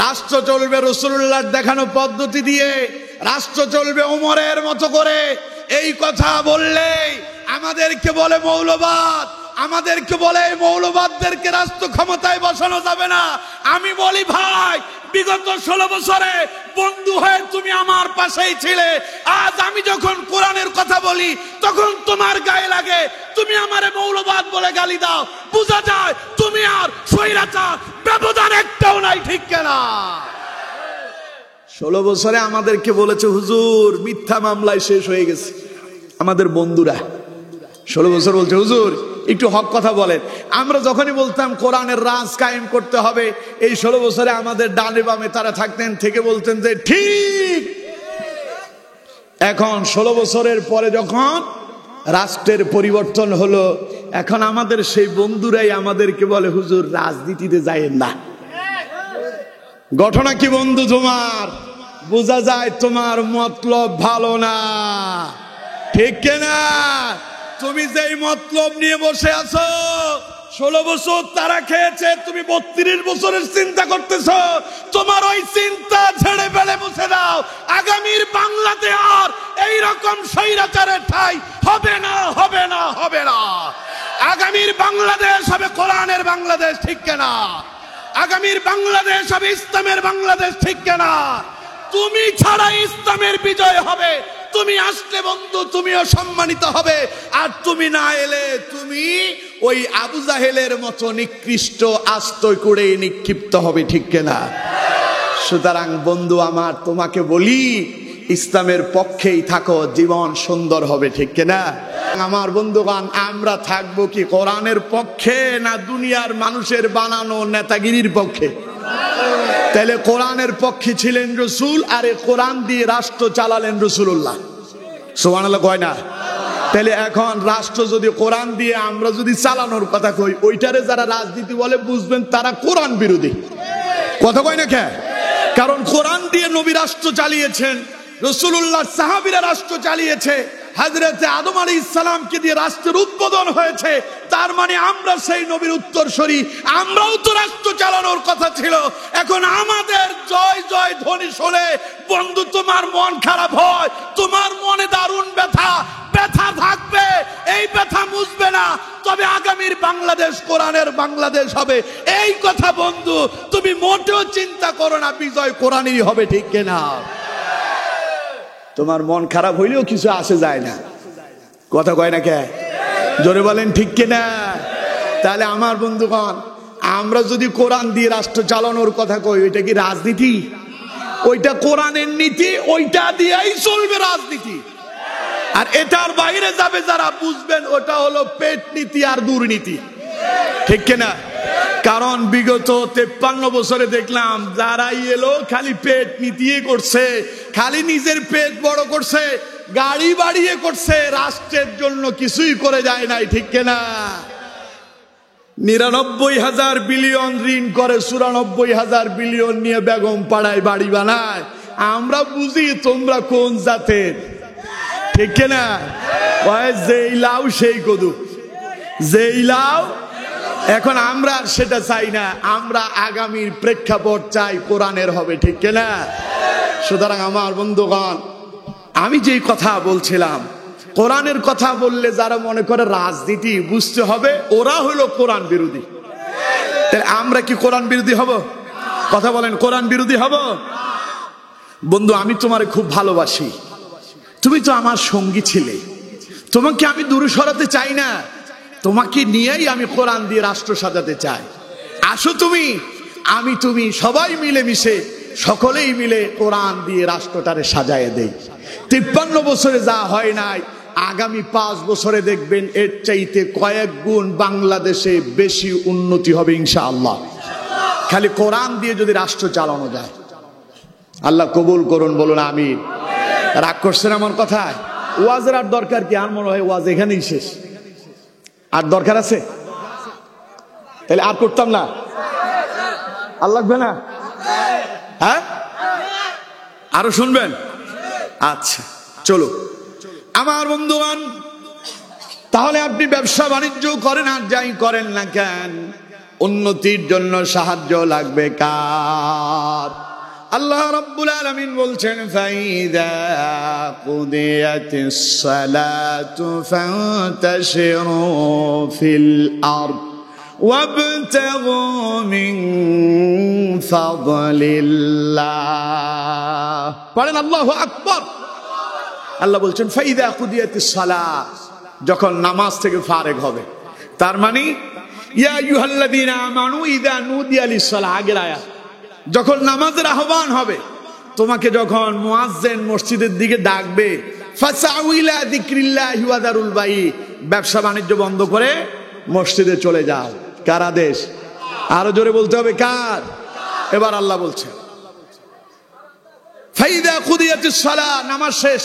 রাষ্ট্র চলবে রাসূলুল্লাহর দেখানো পদ্ধতি দিয়ে, রাষ্ট্র চলবে ওমরের মতো করে। এই কথা বললে আমাদেরকে বলে মৌলবাদ, আমাদেরকে বলে মৌলবাদদেরকে রাষ্ট্র ক্ষমতায় বসানো যাবে না। আমি বলি ভাই, বিগত 16 বছরে বন্ধু হয়ে তুমি আমার পাশেই ছিলে। আজ আমি যখন কোরআনের কথা বলি তখন তোমার গায়ে লাগে, তুমি আমারে মৌলবাদ বলে গালি দাও। বোঝা যায় তুমি আর স্বৈরাচার ব্যবধান একটাও নাই, ঠিক কিনা? 16 বছরে আমাদেরকে বলেছে হুজুর মিথ্যা মামলায় শেষ হয়ে গেছে। আমাদের বন্ধুরা 16 বছর বলছে হুজুর একটু হক কথা বলেন। আমরা যখনই বলতাম কোরআনের রাজ কায়েম করতে হবে, এই 16 বছরে আমাদের ডানে বামে তারা থাকতেন, থেকে বলতেন যে ঠিক। এখন 16 বছরের পরে যখন রাষ্ট্রের পরিবর্তন হলো, এখন আমাদের সেই বন্ধুরাই আমাদেরকে বলে হুজুর রাজনীতিতে যায়েন না। ঘটনা কি বন্ধু তোমার? বোঝা যায় তোমার মতলব ভালো না, ঠিক কিনা? তুমি যেই মতলব নিয়ে বসে আছো, 16 বছর তারা খেয়েছে, তুমি 32 বছরের চিন্তা করতেছো। তোমার ওই চিন্তা ছেড়ে ফেলে মুছে দাও। আগামীর বাংলাতে আর এইরকম স্বৈরাচারের ঠাঁই হবে না, হবে না, হবে না। আগামীর বাংলাদেশ হবে কোরআনের বাংলাদেশ, ঠিক কিনা? আগামীর বাংলাদেশ হবে ইসলামের বাংলাদেশ, ঠিক কিনা? তুমি ছাড়া ইসলামের বিজয় হবে। তুমি আসলে বন্ধু তুমিও সম্মানিত হবে, আর তুমি না এলে তুমি ওই আবু জাহেলের মতো নিকৃষ্ট আস্ত করে নিক্ষিপ্ত হবে, ঠিক কিনা? সুতরাং বন্ধু আমার, তোমাকে বলি ইসলামের পক্ষেই থাকো, জীবন সুন্দর হবে, ঠিক কিনা? আমার বন্ধুগণ, আমরা থাকবো কি কোরআনের পক্ষে না দুনিয়ার মানুষের বানানো নেতাগিরির পক্ষে? তাহলে কোরআনের পক্ষে ছিলেন রসুল, আর কোরআন দিয়ে রাষ্ট্র চালালেন রাসূলুল্লাহ। সুবহানাল্লাহ কয় না? তাহলে এখন রাষ্ট্র যদি কোরআন দিয়ে আমরা যদি চালানোর কথা কই, ওইটারে যারা রাজনীতি বলে বুঝবেন তারা কোরআন বিরোধী। কথা কয় না কে? কারণ কোরআন দিয়ে নবী রাষ্ট্র চালিয়েছেন, রাসূলুল্লাহ সাহাবীরা রাষ্ট্র চালিয়েছে, হযরতে আদম আলাইহিস সালামকে দিয়ে রাষ্ট্রের উদ্বোধন হয়েছে। তার মানে আমরা সেই নবীর উত্তরসূরি, আমরাও তো রাষ্ট্র চালানোর কথা ছিল। এখন আমাদের জয় জয় ধ্বনি শুনে বন্ধু তোমার মন খারাপ হয়, তোমার মনে দারুণ ব্যথা, ব্যথা থাকবে, এই ব্যথা মুছবে না। তবে আগামীর বাংলাদেশ কোরআনের বাংলাদেশ হবে, এই কথা বন্ধু তুমি মোটেও চিন্তা করো না, বিজয় কোরআনেরই হবে, ঠিক কিনা? তোমার মন খারাপ হইলেও কিছু আসে যায় না। কথা কয় না কে? জোরে বলেন, ঠিক কিনা? তাহলে আমার বন্ধুগণ, আমরা যদি কোরআন দিয়ে রাষ্ট্র চালানোর কথা কই, ওইটা কি রাজনীতি? ওইটা কোরআনের নীতি, ওইটা দিয়েই চলবে রাজনীতি। আর এটার বাইরে যাবে যারা, বুঝবেন ওটা হলো পেট নীতি আর দুর্নীতি, ঠিক কিনা? কারণ বিগত 53 বছরে দেখলাম যারাই এলো খালি পেট নীতি করছে, খালি নিজের পেট বড় করছে, গাড়ি বাড়িয়ে করছে, রাষ্ট্রের জন্য কিছুই করে যায় নাই, ঠিক কিনা? 99,000 বিলিয়ন ঋণ করে, 94,000 বিলিয়ন নিয়ে বেগম পাড়ায় বাড়ি বানায়। আমরা বুঝি তোমরা কোন জাতের, ঠিক কিনা? যেই লাউ সেই কদু, যেই লাউ। এখন আমরা সেটা চাই না, আমরা আগামীর প্রেক্ষাপট চাই কোরআনের হবে, ঠিক কিনা? সুতরাং আমার বন্ধুগণ, আমি যেই কথা বলছিলাম, কোরআনের কথা বললে যারা মনে করে রাজনীতি, বুঝতে হবে ওরা হলো কোরআন বিরোধী। তাহলে আমরা কি কোরআন বিরোধী হব? কথা বলেন, কোরআন বিরোধী হব? বন্ধু, আমি তোমারে খুব ভালোবাসি, তুমি তো আমার সঙ্গী ছিলে, তোমাকে আমি দূরে সরাতে চাই না, তোমাকে নিয়েই আমি কোরআন দিয়ে রাষ্ট্র সাজাতে চাই। আসো তুমি, আমি, তুমি সবাই মিলে মিশে, সকলেই মিলে কোরআন দিয়ে রাষ্ট্রটারে সাজায় দেই। 53 বছরে যা হয় নাই, আগামী 5 বছরে দেখবেন এর চাইতে কয়েক গুণ বাংলাদেশে বেশি উন্নতি হবে ইনশাআল্লাহ, খালি কোরআন দিয়ে যদি রাষ্ট্র চালানো যায়। আল্লাহ কবুল করুন, বলুন আমিন। রাগ করছেন আমার কথায়? ওয়াজের আর দরকার কি? আর মনে হয় ওয়াজ এখানেই শেষ, আর দরকার আছে? তাহলে আর করতাম না? আর লাগবে না? হ্যাঁ, আরো শুনবেন? আচ্ছা চলো আমার বন্ধুগণ, তাহলে আপনি ব্যবসা বাণিজ্য করেন আর যাই করেন না কেন, উন্নতির জন্য সাহায্য লাগবে কার? আল্লাহ রাব্বুল আলামিন বলছেন ফাইদা কুদিয়াতিস সালাতু ফান্তাশিরু ফিল আরদ ওয়াবতাগু মিন ফাদলিল্লাহ। পড়েন আল্লাহু আকবার। আল্লাহ বলছেন ফাইদা কুদিয়াতিস সালাত, যখন নামাজ থেকে ফারেগ হবে। তার মানে ইয়া আইয়ুহাল্লাযীনা আমানু ইযা নুদিয়া লিস-সালাহ, আগের আয়াত, যখন নামাজের আহ্বান হবে, তোমাকে যখন মুয়াজ্জিন মসজিদের দিকে ডাকবে, ফাসাউ ইলা যিকরিল্লাহি ওয়া দারুল বাই, ব্যবসা বাণিজ্য বন্ধ করে মসজিদে চলে যাও। কার আদেশ? আরো জোরে বলতে হবে কার? এবার আল্লাহ বলছেন ফাইদা কুদিয়াতিস সালাহ, নামাজ শেষ।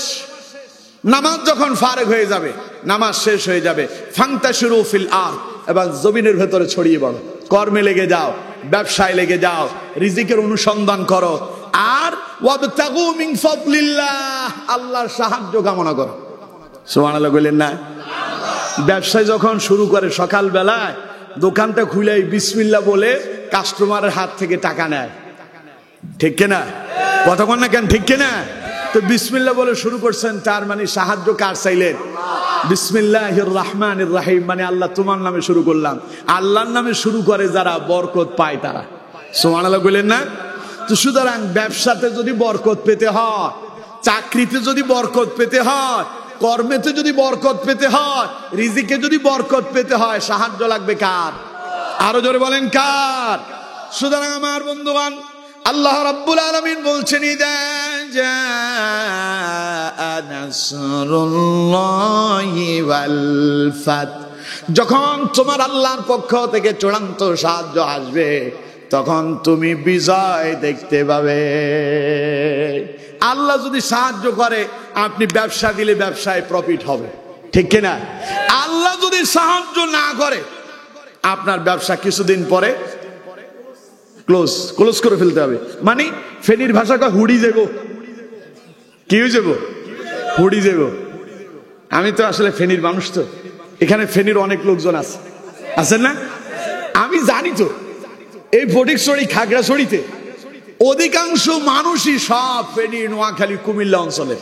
নামাজ যখন ফারেগ হয়ে যাবে, নামাজ শেষ হয়ে যাবে, ফান্তাশিরু ফিল আরদ, এবার জমিনের ভেতরে ছড়িয়ে পড়ো, কর্মে লেগে যাও, ব্যবসায় লেগে যাও, রিজিকের অনুসন্ধান করো, আর ওয়াবতাগু মিন ফাদলিল্লাহ, আল্লাহর সাহায্য কামনা করো। সুবহানাল্লাহ বলেন না? ব্যবসায় যখন শুরু করে সকাল বেলায় দোকানটা খুলে বিসমিল্লাহ বলে কাস্টমারের হাত থেকে টাকা নেয়, ঠিক কিনা? কতক্ষণ না কেন, ঠিক কিনা? তো বিসমিল্লাহ বলে শুরু করছেন, তার মানে সাহায্য কার চাইলেন? বিসমিল্লাহির রহমানির রহিম, মানে আল্লাহ তোমার নামে শুরু করলাম। আল্লাহর নামে শুরু করে যারা বরকত পায় তারা। সুবহানাল্লাহ বলেন না? তো সুতরাং ব্যবসাতে যদি বরকত পেতে হয়, চাকরিতে যদি বরকত পেতে হয়, কর্মেতে যদি বরকত পেতে হয়, রিজিকে যদি বরকত পেতে হয়, সাহায্য লাগবে কার? আরো জোরে বলেন কার? সুতরাং আমার বন্ধুগণ, আল্লাহ রাব্বুল আলামিন বলছেন ইযা জাআ নাসরুল্লাহি ওয়াল ফাত, যখন তোমার আল্লাহর পক্ষ থেকে চূড়ান্ত সাহায্য আসবে, তখন তুমি বিজয় দেখতে পাবে। আল্লাহ যদি সাহায্য করে, আপনি ব্যবসা দিলে ব্যবসায় প্রফিট হবে, ঠিক কিনা? আল্লাহ যদি সাহায্য না করে, আপনার ব্যবসা কিছুদিন পরে ক্লোজ করে ফেলতে হবে। মানে ফেনীর ভাষা কয় হুড়ি যাব। কি হয়ে যাব? হুড়ি যাব। আমি তো আসলে ফেনীর মানুষ, তো এখানে ফেনীর অনেক লোকজন আছে, আছেন না? আমি জানি তো এই ফটিকছড়ি খাগড়াছড়িতে অধিকাংশ মানুষই সব ফেনী, নোয়াখালী, কুমিল্লা অঞ্চলে,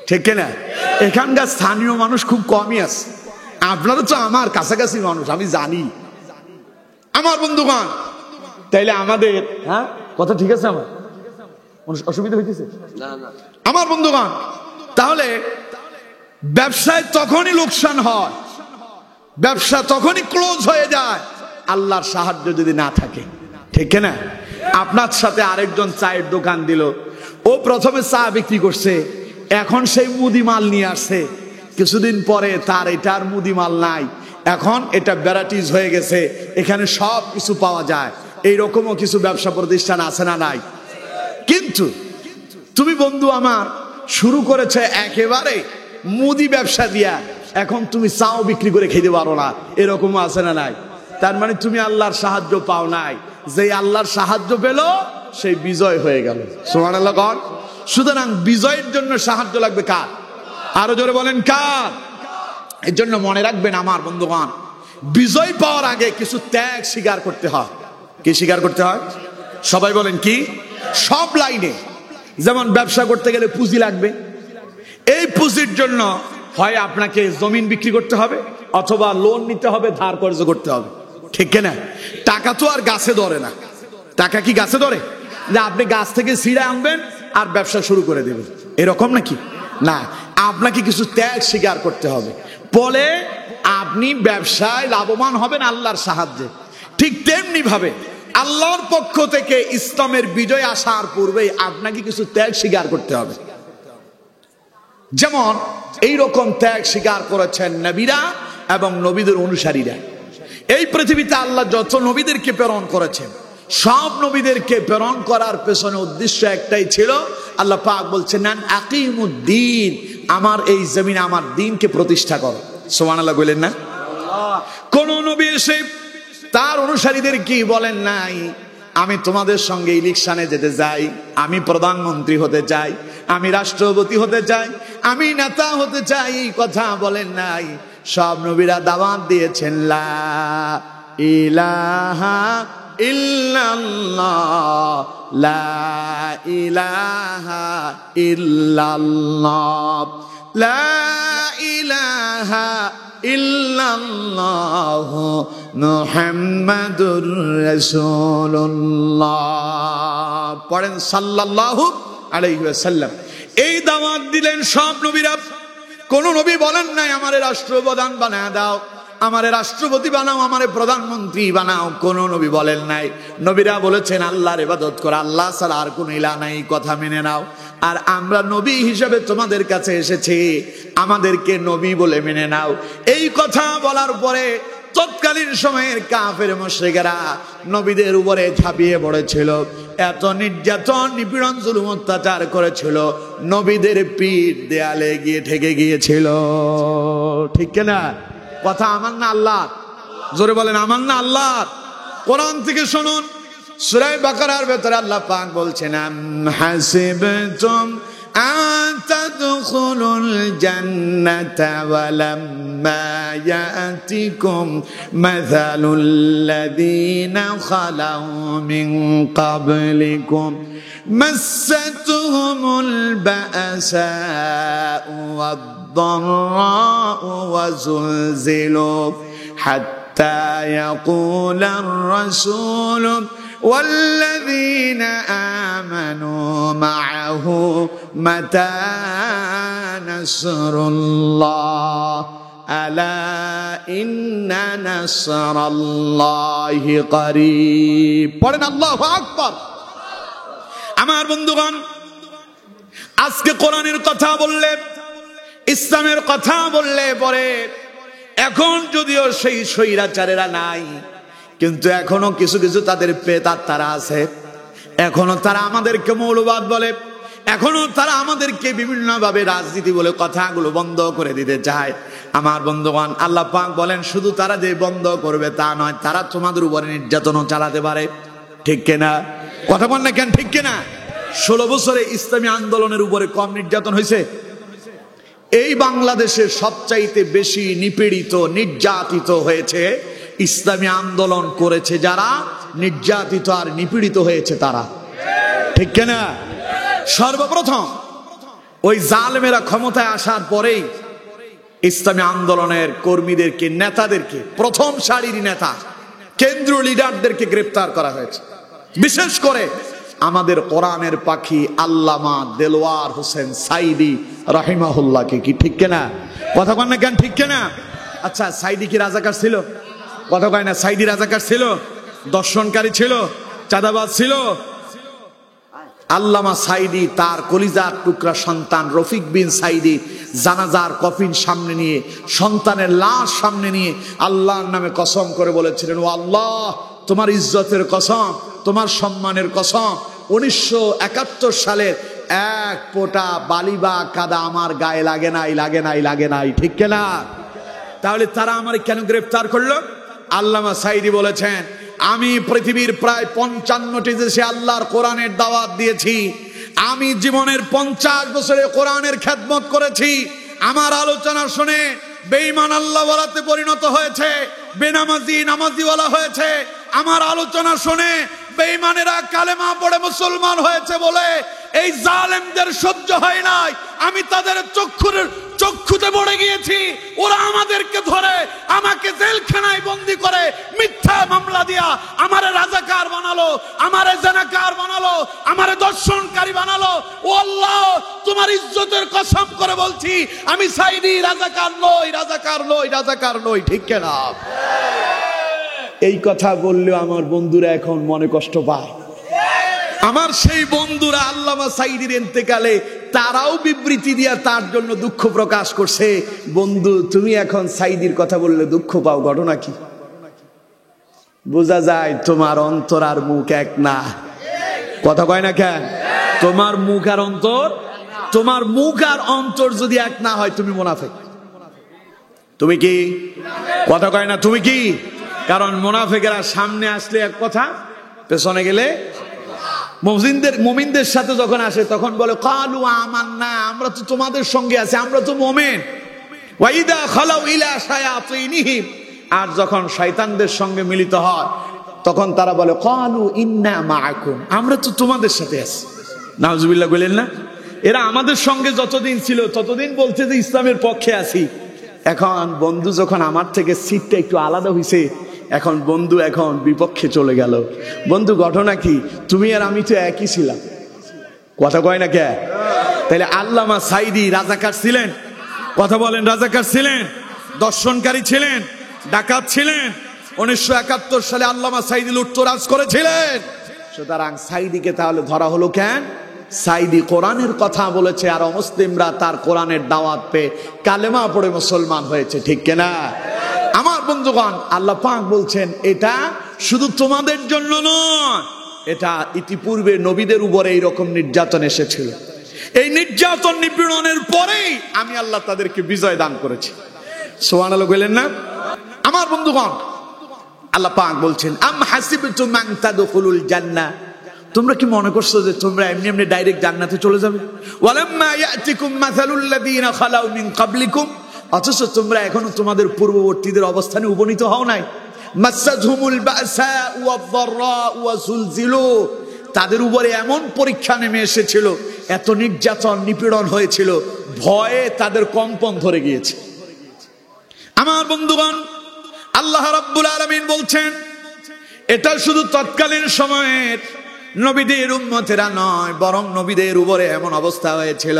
ঠিক কিনা? এখানকার স্থানীয় মানুষ খুব কমই আছে। আপনারা তো আমার কাছাকাছি মানুষ, আমি জানি। আমার বন্ধুগণ, তাইলে আমাদের, হ্যাঁ কথা ঠিক আছে? আমার অসুবিধা হইতেছে না? আমার বন্ধুগণ, তাহলে ব্যবসায় তখনই লোকসান হয়, ব্যবসা তখনই ক্লোজ হয়ে যায় আল্লাহর সাহায্য যদি না থাকে, ঠিক না? আপনার সাথে আরেকজন চায়ের দোকান দিল, ও প্রথমে চা বিক্রি করছে, এখন সেই মুদি মাল নিয়ে আসছে, কিছুদিন পরে তার এটার মুদি মাল নাই, এখন এটা ভ্যারাইটিজ হয়ে গেছে, এখানে সব কিছু পাওয়া যায়। এইরকমও কিছু ব্যবসা প্রতিষ্ঠান আছে না নাই? কিন্তু তুমি বন্ধু আমার শুরু করেছে একেবারে মুদি ব্যবসা দিয়া, এখন তুমি চাও বিক্রি করে খেতে পারো না, এরকমও আছে না নাই? তার মানে তুমি আল্লাহর সাহায্য পাও নাই। যে আল্লাহর সাহায্য পেল সেই বিজয় হয়ে গেল। সুবহানাল্লাহ। সুতরাং বিজয়ের জন্য সাহায্য লাগবে কার? আরো জোরে বলেন কার? এর জন্য মনে রাখবেন আমার বন্ধুগণ, বিজয় পাওয়ার আগে কিছু ত্যাগ স্বীকার করতে হয়। কি স্বীকার করতে হয়? সবাই বলেন কি? সব লাইনে। যেমন ব্যবসা করতে গেলে পুঁজি লাগবে, এই পুঁজির জন্য হয় আপনাকে জমিন বিক্রি করতে হবে, অথবা লোন নিতে হবে, ধার কর্জ করতে হবে, ঠিক কিনা? টাকা তো আর গাছে ধরে না। টাকা কি গাছে ধরে যে আপনি গাছ থেকে ছিঁড়ে আনবেন আর ব্যবসা শুরু করে দেবেন, এরকম নাকি? না, আপনাকে কিছু ত্যাগ স্বীকার করতে হবে, বলে আপনি ব্যবসায় লাভবান হবেন আল্লাহর সাহায্যে। ঠিক তেমনি ভাবে আল্লাহর পক্ষ থেকে ইসলামের বিজয় আসার পূর্বেই আপনাকে কিছু ত্যাগ স্বীকার করতে হবে। যেমন এইরকম ত্যাগ স্বীকার করেছেন নবীরা এবং নবীদের অনুসারীরা। এই পৃথিবীতে আল্লাহ যত নবীদেরকে প্রেরণ করেছেন, সব নবীদেরকে প্রেরণ করার পেছনে উদ্দেশ্য একটাই ছিল, আল্লাহ পাক বলছেন আকিমুদ্দিন, আমার এই জমিনে আমার দ্বীনকে প্রতিষ্ঠা করো। সুবহানাল্লাহ বলেন না? কোন নবী এসে তার অনুসারীদের কি বলেন নাই আমি তোমাদের সঙ্গে ইলেকশনে যেতে চাই, আমি প্রধানমন্ত্রী হতে চাই, আমি রাষ্ট্রপতি হতে চাই, আমি নেতা হতে চাই, এই কথা বলেন নাই। সব নবীরা দাওয়াত দিয়েছেন লা ইলাহা ইল্লাল্লাহ, লা ইলাহা ইল্লাল্লাহ, লা ইলাহা ইল্লাল্লাহ মুহাম্মাদুর রাসূলুল্লাহ। পড়েন সাল্লাল্লাহু আলাইহি ওয়াসাল্লাম। এই দাওয়াত দিলেন সব নবীরা। কোন নবী বলেন নাই আমারে রাষ্ট্রপ্রধান বানায় দাও, আমারে রাষ্ট্রপতি বানাও, আমারে প্রধানমন্ত্রী বানাও। কোন নবী বলেন নাই। নবীরা বলেছেন আল্লাহর ইবাদত করো, আল্লাহ ছাড়া আর কোন ইলাহ নাই, কথা মেনে নাও। আর আমরা নবী হিসেবে তোমাদের কাছে এসেছি, আমাদেরকে নবী বলে মেনে নাও। এই কথা বলার পরে তৎকালীন সময়ের কাফের মুশরিকেরা নবীদের উপরে ঝাঁপিয়ে পড়েছিল, এত নির্যাতন নিপীড়ন জুলুম অত্যাচার করেছিল, নবীদের পিঠ দেয়ালে গিয়ে ঠেকে গিয়েছিল। ঠিক কিনা? কথা আমার না আল্লাহ? জোরে বলেন আমার না আল্লাহ? কোরআন থেকে শুনুন, সূরা বাকারার ভেতরে আল্লাহ পাক বলছেন আম হাসিবতুম আন তাদখুলুল জান্নাতা ওয়ালাম্মা ইয়াতিকুম মাসালুল লাযীনা খালাউ মিন ক্বাবলিকুম মাসাতুহুমুল বাসাউ ওয়াদ-দাররাউ ওয়াযুলজিলু হাত্তা ইয়াকুলার রাসূলু والذين آمنوا معه متى نصر الله ألا إن نصر الله قريب। পড়েন আল্লাহু আকবার। আমার বন্ধুগণ, আজকে কোরআনের কথা বললে, ইসলামের কথা বললে পরে এখন যদিও সেই স্বৈরাচারেরা নাই, কিন্তু এখনো কিছু কিছু তাদের প্রেতাত্মারা আছে। এখনো তারা আমাদেরকে মৌলবাদ বলে, এখনো তারা আমাদেরকে বিভিন্ন ভাবে রাজনীতি বলে কথাগুলো বন্ধ করে দিতে চায়। আমার বন্ধুগণ, আল্লাহ পাক বলেন শুধু তারা যে বন্ধ করবে তা নয়, তারা তোমাদের উপরে নির্যাতনও চালাতে পারে। ঠিক কিনা? কথা বল না কেন? ঠিক কিনা? 16 বছরে ইসলামী আন্দোলনের উপরে কম নির্যাতন হয়েছে? এই বাংলাদেশে সবচাইতে বেশি নিপীড়িত নির্যাতিত হয়েছে, ইসলামী আন্দোলন করেছে যারা, নির্যাতিত আর নিপীড়িত হয়েছে তারা। ঠিক কিনা? সর্বপ্রথম ওই জালেমেরা ক্ষমতায় আসার পরেই ইসলামী আন্দোলনের কর্মীদেরকে, নেতাদেরকে, প্রথম সারির নেতা, কেন্দ্রীয় লিডারদেরকে গ্রেফতার করা হয়েছে। বিশেষ করে আমাদের কোরআনের পাখি আল্লামা দেলোয়ার হোসেন সাইদি রাহিমাহুল্লাহকে। কি ঠিক কিনা? কথা কন না কেন? ঠিক কিনা? আচ্ছা, সাইদি কি রাজাকার ছিল? কথা কয় না। সাইদি রাজাকার ছিল? দর্শনকারী ছিল? চাঁদাবাজ ছিল? আল্লামা সাইদি তার কলিজার টুকরা সন্তান রফিক বিন সাইদি জানাজার কফিন সামনে নিয়ে, সন্তানের লাশ সামনে নিয়ে আল্লাহর নামে কসম করে বলেছিলেন, ও আল্লাহ, তোমার ইজ্জতের কসম, তোমার সম্মানের কসম, 1971 সালের এক ফোঁটা বালি বা কাদা আমার গায়ে লাগে নাই, লাগে নাই, লাগে নাই। ঠিক কিনা? তাহলে তারা আমার কেন গ্রেফতার করলো? আল্লামা সাইদি বলেছেন, আমি পৃথিবীর প্রায় 55টি দেশে আল্লাহর কোরআনের দাওয়াত দিয়েছি, আমি জীবনের 50 বছরে কোরআনের খেদমত করেছি। আমার আলোচনা শুনে বেঈমান আল্লাহওয়ালাতে পরিণত হয়েছে, বেনামাজি নামাজিওয়ালা হয়েছে। আমার আলোচনা শুনে বেঈমানেরা কালেমা পড়ে মুসলমান হয়েছে বলে এই জালেমদের সহ্য হয় নাই। আমি তাদের চক্ষুতে পড়ে গিয়েছি। ওরা আমাদেরকে ধরে আমাকে জেলখানায় বন্দি করে মিথ্যা মামলা দিয়া আমারে রাজাকার বানালো, আমারে জানাকার বানালো, আমারে দর্শনকারী বানালো। ও আল্লাহ, তোমার ইজ্জতের কসম করে বলছি, আমি সাইদি রাজাকার নই, রাজাকার নই, রাজাকার নই। ঠিক কিনা? এই কথা বললেও আমার বন্ধুরা এখন মনে কষ্ট পায়। আমার সেই বন্ধুরা আল্লামা সাইদির ইন্তেকালে তারাও বিবৃতি দিয়া তার জন্য দুঃখ প্রকাশ করছে। বন্ধু, তুমি এখন সাইদির কথা বললে দুঃখ পাও, ঘটনা কি? বোঝা যায় তোমার অন্তর আর মুখ এক না। কথা কয় না কেন? তোমার মুখ আর অন্তর, তোমার মুখ আর অন্তর যদি এক না হয় তুমি মুনাফিক। তুমি কি? কথা কয় না? তুমি কি? কারণ মুনাফিকেরা সামনে আসলে এক কথা, পেছনে গেলে মুমিনদের সাথে যখন আসে তখন বলে কালু আমান্না, আমরা তো তোমাদের সঙ্গে আছি, আমরা তো মুমিন। ওয়া ইদা খালাউ ইলা শায়াতিনিহিম, আর যখন শয়তানদের সঙ্গে মিলিত হয় তখন তারা বলে ক্বালু ইন্না মাআকুম, আমরা তো তোমাদের সাথে আছি। নাউজুবিল্লাহ বলেন না? এরা আমাদের সঙ্গে যতদিন ছিল ততদিন বলছে যে ইসলামের পক্ষে আছি, এখন বন্ধু যখন আমার থেকে সিটটা একটু আলাদা হয়েছে, এখন বন্ধু এখন বিপক্ষে চলে গেল। বন্ধু ঘটনা কি? তুমি আর আমি তো একই ছিলাম, কথা কয় না কে? তাহলে আল্লামা সাইদি রাজাকার ছিলেন? কথা বলেন, রাজাকার ছিলেন? দর্শনকারী ছিলেন? ডাকাত ছিলেন? 1971 সালে আল্লামা সাইদি লুটতরাজ করেছিলেন। সুতরাং সাইদিকে তাহলে ধরা হলো কেন? সাইদি কোরআনের কথা বলেছে, আর অমুসলিমরা তার কোরআনের দাওয়াত পেয়ে কালেমা পড়ে মুসলমান হয়েছে, ঠিক কিনা? আমার বন্ধুগণ, আল্লাহ পাক বলছেন এটা শুধু তোমাদের জন্য নয়, এটা ইতিপূর্বে নবীদের উপরে এইরকম নির্যাতন এসেছিল। এই নির্যাতন নিপীড়নের পরেই আমি আল্লাহ তাদেরকে বিজয় দান করেছি। সুবহানাল্লাহ বলেন না? আমার বন্ধুগণ, আল্লাহ পাক বলছেন আম হাসিবতুম আন তাদখুলুল জান্নাহ, তোমরা কি মনে করছো যে তোমরা এমনি এমনি ডাইরেক্ট জান্নাতে চলে যাবে? ওয়ালাম্মা ইয়াতিকুম মাসালুল লাযিনা খালাউ মিন ক্বাবলিকুম, অথচ তোমরা এখনো তোমাদের পূর্ববর্তীদের অবস্থানে উপনীত হও নাই। মাসাজহুমুল বাসা ওয়াদ-দাররা ওয়া যুলজিলু, তাদের উপরে এমন পরীক্ষা নেমে এসেছিল, এত নির্যাতন নিপীড়ন হয়েছিল, ভয়ে তাদের কম্পন ধরে গিয়েছে। আমার বন্ধুগণ, আল্লাহ রাব্বুল আলামিন বলছেন এটা শুধু তৎকালীন সময়ের নবীদের উম্মতেরা নয়, বরং নবীদের উপরে এমন অবস্থা হয়েছিল,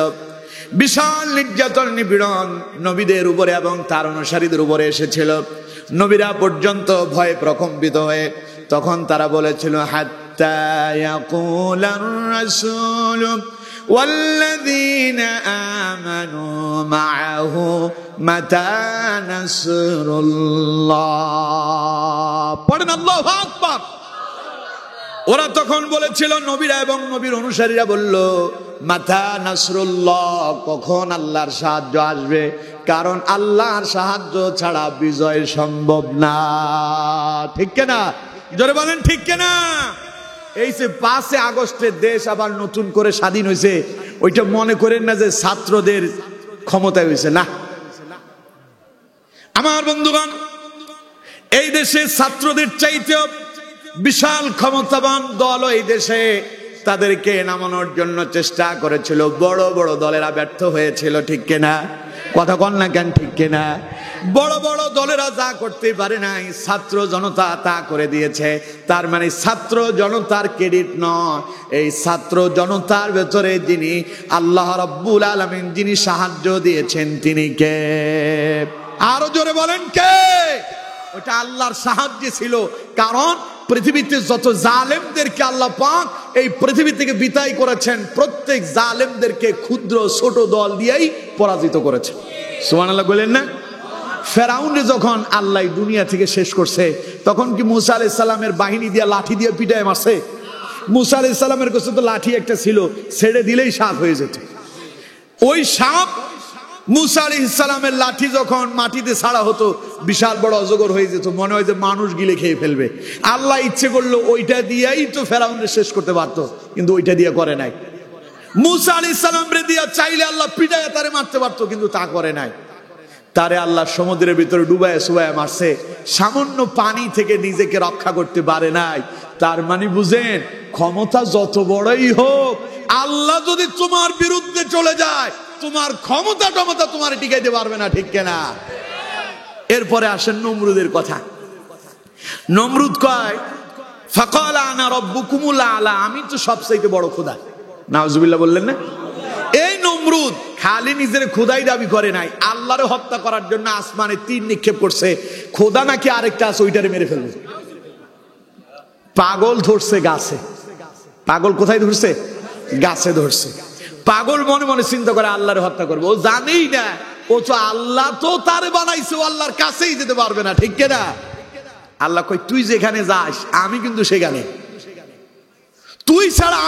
বিশাল নির্যাতন নিপীড়ন নবীদের উপরে এবং তার অনুসারীদের উপরে এসেছিল। নবীরা পর্যন্ত ভয়ে প্রকম্পিত হয়ে তখন তারা বলেছিল হাত্তা ইয়াকুলার রাসূল ওয়াল্লাযীনা আমানু মাআহু মাতা নাসরুল্লাহ। পড়েন আল্লাহু আকবার। ওরা তখন বলেছিল, নবীরা এবং নবীর অনুসারীরা বলল, মাতা নাসরুল্লাহ, কখন আল্লাহর সাহায্য আসবে? কারণ আল্লাহর সাহায্য ছাড়া বিজয় সম্ভব না, ঠিক কিনা? জোরে বলেন ঠিক কিনা? এই যে 5 আগস্টের দেশ আবার নতুন করে স্বাধীন হয়েছে, ওইটা মনে করেন না যে ছাত্রদের ক্ষমতায় হয়েছে, না। আমার বন্ধুগণ, এই দেশে ছাত্রদের চাইতেও বিশাল ক্ষমতাবান দল এই দেশে, তাদেরকে নামানোর জন্য চেষ্টা করেছিল, বড় বড় দলেরা ব্যর্থ হয়েছিল, ঠিক কিনা? কথা কন না কেন, ঠিক কিনা? বড় বড় দলেরা যা করতে পারে নাই, ছাত্র জনতা তা করে দিয়েছে। তার মানে ছাত্র জনতার ক্রেডিট নয়, এই ছাত্র জনতার ভেতরে যিনি আল্লাহ রাব্বুল আলামিন যিনি সাহায্য দিয়েছেন তিনি কে? আরো জোরে বলেন কে? ওটা আল্লাহর সাহায্য ছিল। কারণ পৃথিবীতে যত জালেমদেরকে আল্লাহ পাক এই পৃথিবী থেকে বিদায় করেছেন, প্রত্যেক জালেমদেরকে ক্ষুদ্র ছোট দল দিয়েই পরাজিত করেছে। সুবহানাল্লাহ বলেন না? ফেরাউনকে যখন আল্লাহ দুনিয়া থেকে শেষ করছে, তখন কি মুসা আলাইহিস সালামের বাহিনী দিয়ে লাঠি দিয়ে পিটায় মারছে? মুসা আলাইহিস সালামের কাছে তো লাঠি একটা ছিল, ছেড়ে দিলেই সাপ হয়ে যেত। ওই সাপ মুসা আলাইহিস সালামের লাঠি যখন মাটিতে ছাড়া হতো, বিশাল বড় অজগর হয়ে যেত, মনে হয় যে মানুষ গিলে খেয়ে ফেলবে। আল্লাহ ইচ্ছে করলো ওইটা দিয়েই তো ফেরাউনকে শেষ করতে পারতো, কিন্তু ওইটা দিয়ে করে নাই। মুসা আলাইহিস সালামরে দিয়া চাইলে আল্লাহ পিটায় তারে মারতে পারতো, কিন্তু তা করে নাই। তারে আল্লাহ সমুদ্রের ভিতরে ডুবায় সুবায় মারছে, সামান্য পানি থেকে নিজেকে রক্ষা করতে পারে নাই। তার মানে বুঝেন, ক্ষমতা যত বড়ই হোক, আল্লাহ যদি তোমার বিরুদ্ধে চলে যায়, তোমার ক্ষমতা তোমার টিকাইতে পারবে না, ঠিক কিনা? এরপরে আসেন নমরুদের কথা। নমরুদ কয় ফাকালা আনা রাব্বুকুমুল আলা, আমি তো সবচাইতে বড় খোদা। নাউজুবিল্লাহ বললেন না? এই নমরুদ খালি নিজের খোদাই দাবি করে নাই, আল্লাহরে হত্যা করার জন্য আসমানে তীর নিক্ষেপ করছে। খোদা নাকি আরেকটা আছে, ওইটারে মেরে ফেলবে। পাগল ধরছে গাছে। পাগল কোথায় ধরছে? গাছে ধরছে। পাগল মনে মনে চিন্তা করে আল্লাহরে হত্যা করবে। ও জানেই না ও তো আল্লাহ তো তারে বানাইছে, ও আল্লাহর কাছেই যেতে পারবে না, ঠিক কিনা? আল্লাহ কই তুই যেখানে যাস আমি কিন্তু সেখানে, তুই ছাড়া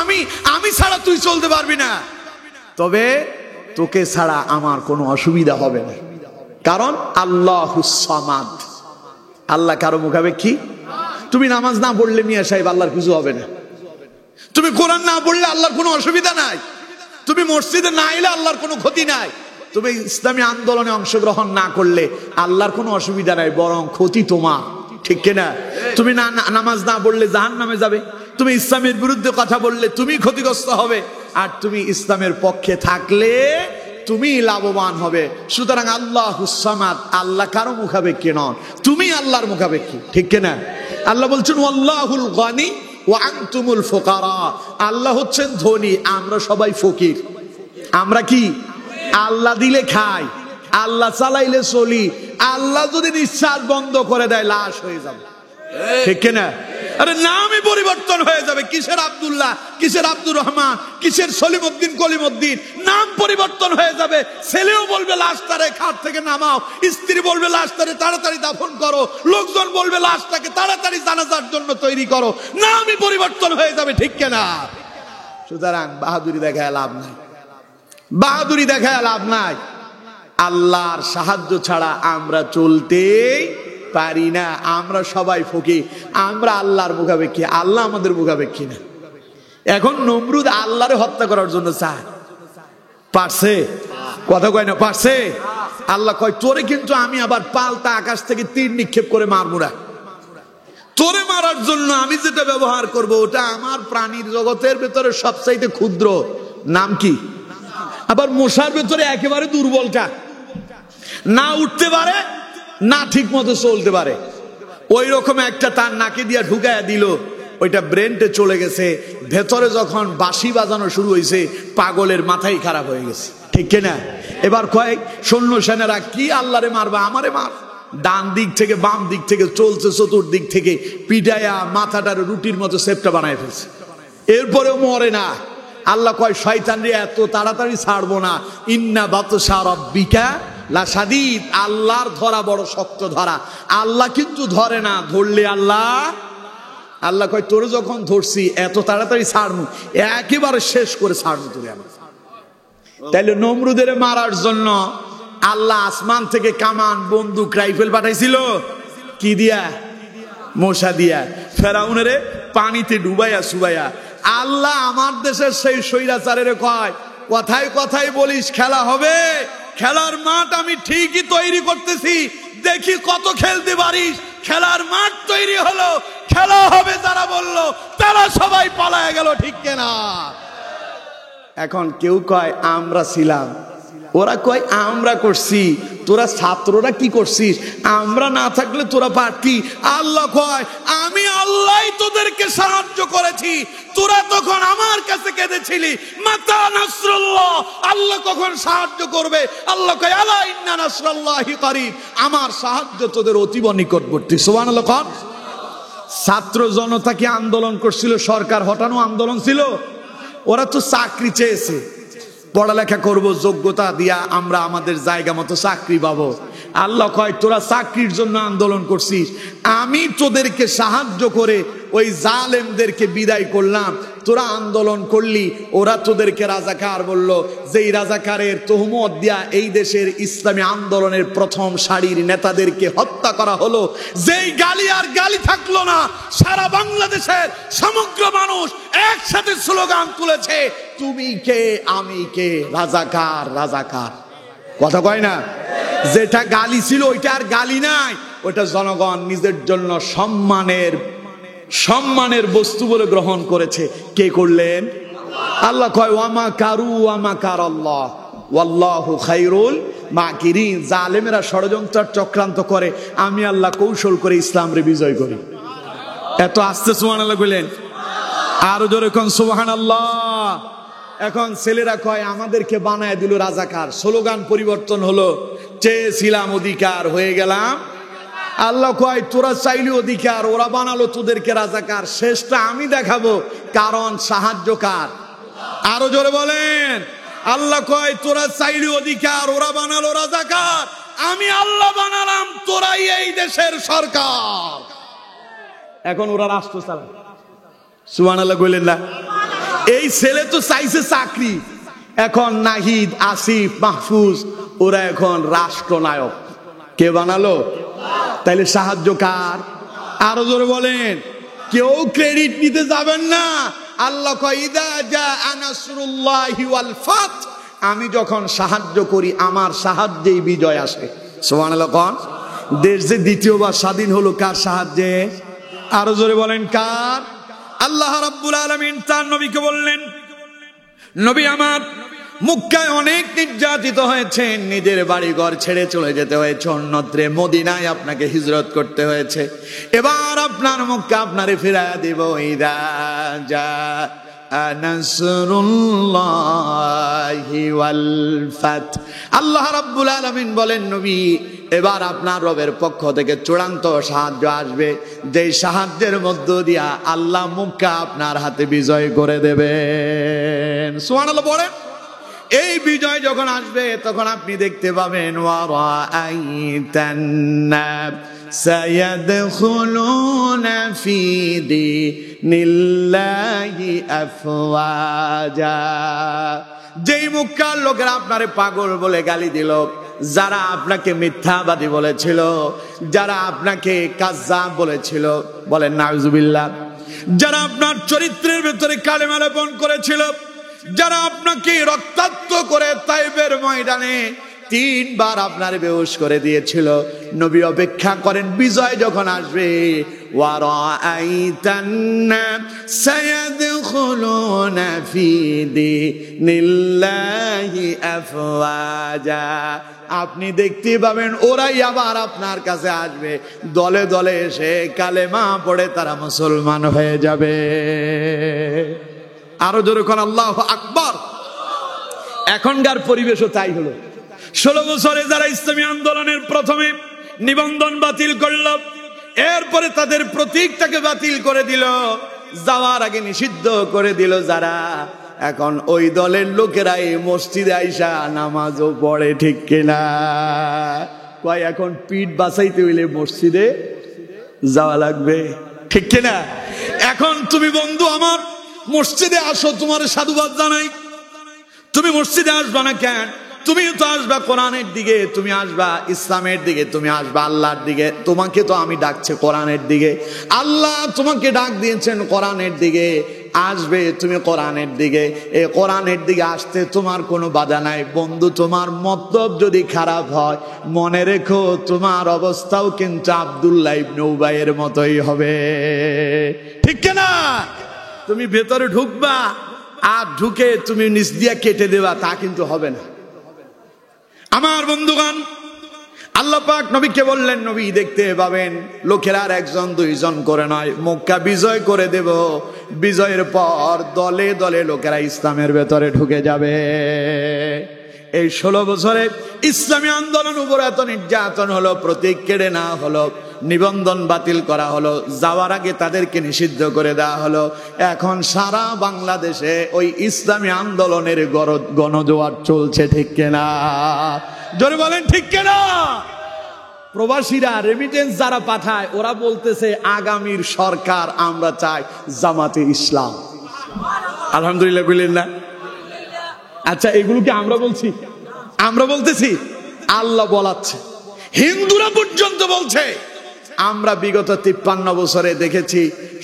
আমি ছাড়া তুই চলতে পারবি না, তবে তোকে ছাড়া আমার কোনো অসুবিধা হবে না। কারণ আল্লাহুস সামাদ, আল্লাহ কারো মুখাপেক্ষী। তুমি নামাজ না পড়লে মিয়া সাহেব আল্লাহর কিছু হবে না, তুমি কোরআন না পড়লে আল্লাহর কোনো অসুবিধা নাই, তুমি মসজিদে না এলে আল্লাহর কোনো ক্ষতি নাই। তুমি ইসলামী আন্দোলনে অংশগ্রহণ না করলে আল্লাহর কোনো অসুবিধা নাই, বরং ক্ষতি তোমার, ঠিক কিনা? তুমি নামাজ না পড়লে জাহান্নামে যাবে, তুমি ইসলামের বিরুদ্ধে কথা বললে তুমি ক্ষতিগ্রস্ত হবে, আর তুমি ইসলামের পক্ষে থাকলে তুমি লাভবান হবে। সুতরাং আল্লাহুস সামাদ, আল্লাহ কারো মুখাপেক্ষী নন, তুমি আল্লাহর মুখাপেক্ষী, ঠিক কিনা? আল্লাহ বলছেন ওয়াল্লাহুল গানি ওয়া আনতুমুল ফুকারা, আল্লাহ হচ্ছেন ধনী, আমরা সবাই ফকির। আমরা কি? আল্লাহ দিলে খাই, আল্লাহ চালাইলে চলি, আল্লাহ যদি নিঃশ্বাস বন্ধ করে দেয় লাশ হয়ে যাবে, ঠিক কিনা? আরে নামই পরিবর্তন হয়ে যাবে, কিসের আব্দুল্লাহ, কিসের আব্দুর রহমান, কিসের সলিমউদ্দিন কলিমউদ্দিন, নাম পরিবর্তন হয়ে যাবে। ছেলেও বলবে লাশটারে খাট থেকে নামাও, স্ত্রী বলবে লাশটারে তাড়াতাড়ি দাফন করো, লোকজন বলবে লাশটাকে তাড়াতাড়ি জানাজার জন্য তৈরি করো, নামই পরিবর্তন হয়ে যাবে, ঠিক কিনা? সুতরাং বাহাদুরি দেখায় লাভ নাই, বাহাদুরি দেখায় লাভ নাই। আল্লাহর সাহায্য ছাড়া আমরা চলতেই পারি না, আমরা সবাই ফকির, আমরা আল্লাহর মুখাপেক্ষী, আল্লাহ আমাদের মুখাপেক্ষী না। এখন নমরুদ আল্লাহরে হত্যা করার জন্য চায়, পারছে? কথা কয় না, পারছে? আল্লাহ কয় তোরে কিন্তু আমি আবার পাল্টা আকাশ থেকে তীর নিক্ষেপ করে মারবো না, তোরে মারার জন্য আমি যেটা ব্যবহার করব ওটা আমার প্রাণীর জগতের ভেতরে সবচাইতে ক্ষুদ্র, নাম কি? আবার মশার ভেতরে একেবারে দুর্বলটা, না উঠতে পারে না ঠিক মতো চলতে পারে, ওই রকম একটা তার নাকে দিয়া ঢুকাইয়া দিল, ওইটা ব্রেনটে চলে গেছে, ভেতরে যখন বাঁশি বাজানো শুরু হয়েছে পাগলের মাথাই খারাপ হয়ে গেছে, ঠিক কিনা? এবার কয়েক সৈন্য সেনারা কি আল্লাহরে মারবা, আমারে মার, ডান দিক থেকে বাম দিক থেকে চলছে, চতুর্দিক থেকে পিটাইয়া মাথাটার রুটির মতো সেপটা বানায় ফেলছে, এরপরেও মরে না। আল্লাহ কয় শয়তান রে এত তাড়াতাড়ি ছাড়বো না, ইন্না বাতশা রাব্বিকা লাশাদীদ, আল্লাহর ধরা বড় শক্ত ধরা, আল্লাহ কিন্তু ধরে না, ধরলে আল্লাহ কয় তোরে যখন ধরছি এত তাড়াতাড়ি ছাড়বো, একেবারে শেষ করে ছাড়বো তোরে আমি। তাইলে নমরুদের মারার জন্য আল্লাহ আসমান থেকে কামান, বন্দুক, রাইফেল পাঠাইছিল কি দিয়া? মশা দিয়া। ফেরাউনের পানিতে ডুবাইয়া সুবাইয়া। আল্লাহ আমার দেশের সেই স্বৈরাচারের কয় কথায় কথায় বলিস খেলা হবে, খেলার মাঠ আমি ঠিকই তৈরি করতেছি, দেখি কত খেলতে পারিস। খেলার মাঠ তৈরি হলো, খেলা হবে যারা বললো তারা সবাই পালায় গেল, ঠিক কিনা? এখন কেউ কয় আমরা ছিলাম, ওরা কয় আমরা করছি, তোরা ছাত্ররা কি করছিস? আমরা না থাকলে তোরা পারতি। আল্লাহ কয় আমি আল্লাহ তোদেরকে সাহায্য করেছি, তোরা তখন আমার কাছে কেঁদেছিলি, মাতা নাসরুল্লাহ, আল্লাহ কখন সাহায্য করবে? আল্লাহ কয় আলা ইন্না নাসরাল্লাহি করিব, আমার সাহায্য তোদের অতীব নিকটবর্তী। সুবহানাল্লাহ। কোন ছাত্র জনতা কি আন্দোলন করছিল? সরকার হটানো আন্দোলন ছিল? ওরা তো চাকরি চেয়েছে, পড়ালেখা করব, যোগ্যতা দিয়া আমরা আমাদের জায়গা মতো চাকরি পাবো। আল্লাহ কয় তোরা চাকরির জন্য আন্দোলন করছিস, আমি তোদেরকে সাহায্য করে ওই জালেমদেরকে বিদায় করলাম। তোরা আন্দোলন করলি, ওরা তোদেরকে রাজাকার বলল, যেই রাজাকারের তহমত দিয়া এই দেশের ইসলামী আন্দোলনের প্রথম সারির নেতাদেরকে হত্যা করা হলো। যেই গালি আর গালি থাকলো না, সারা বাংলাদেশের সমগ্র মানুষ একসাথে স্লোগান তুলেছে, তুমি কে আমি কে, রাজাকার রাজাকার। কথা কয় না? যেটা গালি ছিল ওইটা আর গালি নাই, ওইটা জনগণ নিজের জন্য সম্মানের বস্তু বলে গ্রহণ করেছে। কে করলেন? আল্লাহ কয় ওয়ামা কারু ওয়ামা কার আল্লাহ ওয়াল্লাহু খায়রুল মাকিরিন। জালেমেরা ষড়যন্ত্র চক্রান্ত করে, আমি আল্লাহ কৌশল করে ইসলামরে বিজয় করি। এত আস্তে সুবহানাল্লাহ বলেন, আরো জোরে কোন সুবহানাল্লাহ। এখন ছেলেরা কয় আমাদেরকে বানায় দিল রাজাকার, স্লোগান পরিবর্তন হলো, চেয়েছিলাম অধিকার হয়ে গেলাম। আল্লাহ কয় তোরা চাইলি অধিকার, ওরা বানালো তোদেরকে রাজাকার, শেষটা আমি দেখাবো, কারণ সাহায্যকার। আরো জোরে বলেন। আল্লাহ কয় তোরা চাইলি অধিকার, ওরা বানালো রাজাকার, আমি আল্লাহ বানালাম তোরাই এই দেশের সরকার। এখন ওরা রাষ্ট্র চালায়। সুবহানাল্লাহ বললেন না? এই ছেলে তো চাইছে চাকরি, এখন নাহিদ, আসিফ, মাহফুজ ওরা এখন রাষ্ট্রনায়ক। কে বানালো? তাইলে সাহায্য কার? আরো জোরে বলেন। কেউ ক্রেডিট নিতে যাবেন না। আল্লাহ কয় ইদা জাআ নাসরুল্লাহি ওয়াল ফাত আমি যখন সাহায্য করি আমার সাহায্যেই বিজয় আসে। সুবহানাল্লাহ। কোন দেশ যে দ্বিতীয়বার স্বাধীন হলো কার সাহায্যে? আরো জোরে বলেন কার? আল্লাহ রাব্বুল আলামিন তার নবীকে বললেন, নবী আমার মক্কায় অনেক নির্যাতিত হয়েছেন, নিজের বাড়ি ঘর ছেড়ে চলে যেতে হয়েছে অন্যত্রে, মদিনায় আপনাকে হিজরত করতে হয়েছে। এবার আপনার মক্কা আপনারে ফিরায়া দিব। ইদা জা নাসরুল্লাহি ওয়াল ফাত। আল্লাহ রাব্বুল আলামিন বলেন, নবী এবার আপনার রবের পক্ষ থেকে চূড়ান্ত সাহায্য আসবে, যেই সাহায্যের মধ্য দিয়া আল্লাহ মক্কা আপনার হাতে বিজয় করে দেবেন। সুবহানাল্লাহ বলেন। এই বিজয় যখন আসবে তখন আপনি দেখতে পাবেন ওয়ারাআইতান নাস সায়াদখুলুনা ফি দীনিল্লাহি আফওয়াজা। যেই মক্কার লোকেরা আপনারে পাগল বলে গালি দিল, যারা আপনাকে মিথ্যাবাদী বলেছিল, যারা আপনাকে কাযযাব বলেছিল, বলেন নাউজুবিল্লাহ, যারা আপনার চরিত্রের ভেতরে কালেমা লেপন করেছিল, যারা আপনাকে রক্তাক্ত করে তাইফের ময়দানে 3 বার আপনার বেহুশ করে দিয়েছিল, নবী অপেক্ষা করেন বিজয় যখন আসবে। ওয়ারাআইতান নাস সায়াদখুলুনা ফি দীনিল্লাহি আফওয়াজা। আপনি দেখতে পাবেন ওরাই আবার আপনার কাছে আসবে, দলে দলে এসে কালেমা পড়ে তারা মুসলমান হয়ে যাবে। আরো জোরে কোন আল্লাহু আকবার। এখনকার পরিবেশও তাই হলো। 16 বছরে যারা ইসলামী আন্দোলনের প্রথমে নিবন্ধন বাতিল করল, এরপরে তাদের প্রতীকটাকে বাতিল করে দিল, যাওয়ার আগে নিষিদ্ধ করে দিল যারা, এখন ওই দলের লোকেরা এই মসজিদে আইসা নামাজও পড়ে, ঠিক কিনা? কয় এখন পিঠ বাঁচাইতে হইলে মসজিদে যাওয়া লাগবে, ঠিক কিনা? এখন তুমি বন্ধু আমার মসজিদে আসো, তোমার সাধুবাদ জানাই। তুমি মসজিদে আসবা না কেন? তুমি তো আসবা কোরআনের দিকে, তুমি আসবা ইসলামের দিকে, তুমি আসবা আল্লাহর দিকে। তোমাকে তো আমি ডাকছি কোরআনের দিকে, আল্লাহ তোমাকে ডাক দিয়েছেন কোরআনের দিকে, আসবে তুমি কোরআনের দিকে। এই কোরআনের দিকে আসতে তোমার কোনো বাধা নাই। বন্ধু তোমার মতলব যদি খারাপ হয়, মনে রেখো তোমার অবস্থাও কিন্তু আব্দুল্লাহ ইবনে উবাইয়ের মতোই হবে, ঠিক কিনা? তুমি ভেতরে ঢুকবা আর ঢুকে তুমি নিচ দিয়া কেটে দেবা, তা কিন্তু হবে না। আমার বন্ধুগণ, আল্লাহ পাক নবীকে বললেন, নবী দেখতে পাবেন লোকেরা আর 1-2 করে নয়, মক্কা বিজয় করে দেব। বিজয়ের পর দলে দলে লোকেরা ইসলামের ভেতরে ঢুকে যাবে। এই 16 বছরে ইসলামী আন্দোলন উপর এত নির্যাতন হলো, প্রতীক কেড়ে নেওয়া হলো, নিবন্ধন বাতিল করা হলো, যাওয়ার আগে তাদেরকে নিষিদ্ধ করে দেওয়া হলো। এখন সারা বাংলাদেশে ওই ইসলামী আন্দোলনের গণজোয়ার চলছে, ঠিক কিনা? জোরে বলেন ঠিক কিনা? প্রবাসীরা রেমিটেন্স যারা পাঠায়, ওরা বলতেছে আগামীর সরকার আমরা চাই জামাতে ইসলাম। আলহামদুলিল্লাহ বললেন না? আচ্ছা, এগুলো কি আমরা বলছি? আমরা বলতেছি? আল্লাহ বলাচ্ছে, হিন্দুরা পর্যন্ত বলছে। আমরা বিগত 53 বছরে দেখেছি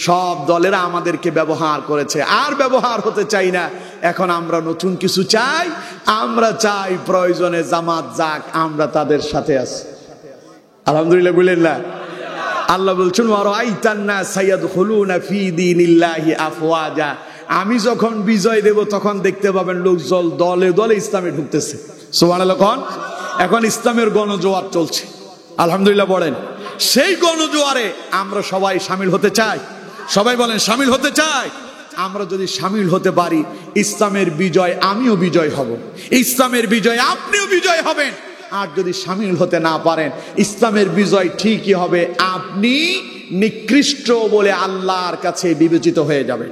সব দলেরা আমাদেরকে ব্যবহার করেছে, আর ব্যবহার হতে চাই না। এখন আমরা নতুন কিছু চাই, আমরা চাই প্রয়োজনে জামাত যাক, আমরা তাদের সাথে আছি। আলহামদুলিল্লাহ বললেন না? আল্লাহ বলছেন ওয়ারাআইতান নাস সায়াদখুলুনা ফি দীনিল্লাহি আফওয়াজা। আমি যখন বিজয় দেব তখন দেখতে পাবেন লোকজন দলে দলে ইসলামে ঢুকতেছে। সুবহানাল্লাহ। এখন ইসলামের গণজোয়ার চলছে, আলহামদুলিল্লাহ বলেন। সেই গণজোয়ারে আমরা সবাই শামিল হতে চাই। সবাই বলেন শামিল হতে চাই। আমরা যদি শামিল হতে পারি, ইসলামের বিজয় আমিও বিজয় হব, ইসলামের বিজয় আপনিও বিজয় হবেন। আর যদি শামিল হতে না পারেন, ইসলামের বিজয় ঠিকই হবে, আপনি নিকৃষ্ট বলে আল্লাহর কাছে বিবেচিত হয়ে যাবেন।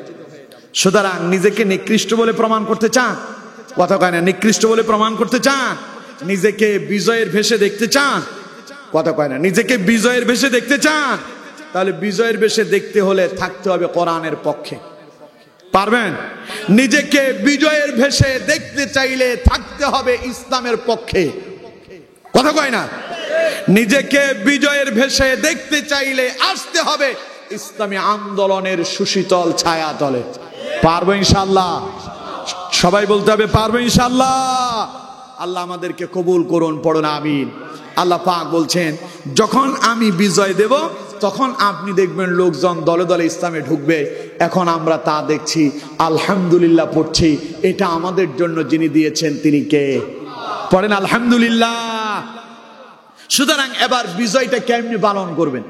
সুতরাং নিজেকে নিকৃষ্ট বলে প্রমাণ করতে চান? কথা কয় না? নিকৃষ্ট বলে প্রমাণ করতে চান? নিজেকে বিজয়ের ভেসে দেখতে চান? কথা কয় না? নিজেকে বিজয়ের ভেসে দেখতে চান? তাহলে বিজয়ের ভেসে দেখতে হলে থাকতে হবে কোরআনের পক্ষে। পারবেন? নিজেকে বিজয়ের ভেসে দেখতে চাইলে থাকতে হবে ইসলামের পক্ষে। কথা কয় না? নিজেকে বিজয়ের ভেসে দেখতে চাইলে আসতে হবে ইসলামী আন্দোলনের সুশীতল ছায়া তলে। পারবো ইনশাআল্লাহ? সবাই বলতে হবে পারবে ইনশাআল্লাহ। আল্লাহ আমাদেরকে কবুল করুন, পড়ুন আমিন। আল্লাহ পাক বলছেন যখন আমি বিজয় দেব তখন আপনি দেখবেন লোকজন দলে দলে ইসলামে ঢুকবে। এখন আমরা তা দেখছি, আলহামদুলিল্লাহ পড়ছি। এটা আমাদের জন্য যিনি দিয়েছেন তিনি কে? পড়েন আলহামদুলিল্লাহ। সুতরাং এবার বিজয়টা কেমনি পালন করবেন?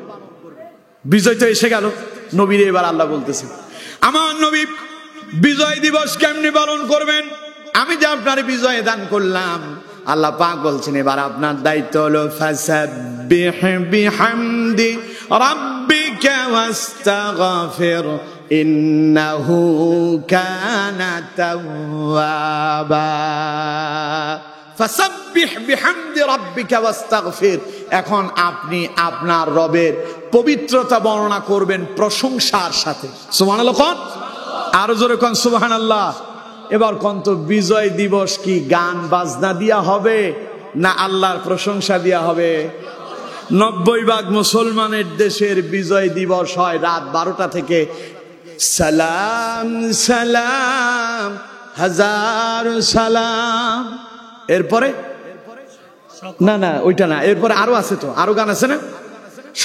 বিজয় তো এসে গেল, নবীরে এবার আল্লাহ বলতেছে আমার নবী বিজয় দিবস কেমনি পালন করবেন? আমি যে আপনার বিজয় দান করলাম, আল্লাহ পাক বলছেন এবার আপনার দায়িত্ব হলো ফাসাব্বিহ বিহামদি রাব্বিকা ওয়াস্তাগফির ইন্নাহু কানা তাওয়াবা। ফাসাব্বিহ বিহামদি রাব্বিকা ওয়াস্তাগফির। এখন আপনি আপনার রবের পবিত্রতা বর্ণনা করবেন প্রশংসার সাথে। সুবহানাল্লাহ কোন, আরো জোরে কোন সুবহানাল্লাহ। এবার কোন তো বিজয় দিবস কি গান বাজনা দিয়া হবে না আল্লাহর প্রশংসা দিয়া হবে? 90% মুসলমানের দেশের বিজয় দিবস হয় রাত 12টা থেকে সালাম সালাম হাজার সালাম। এরপরে না না ওইটা না, এরপরে আরো আছে তো, আরো গান আছে না?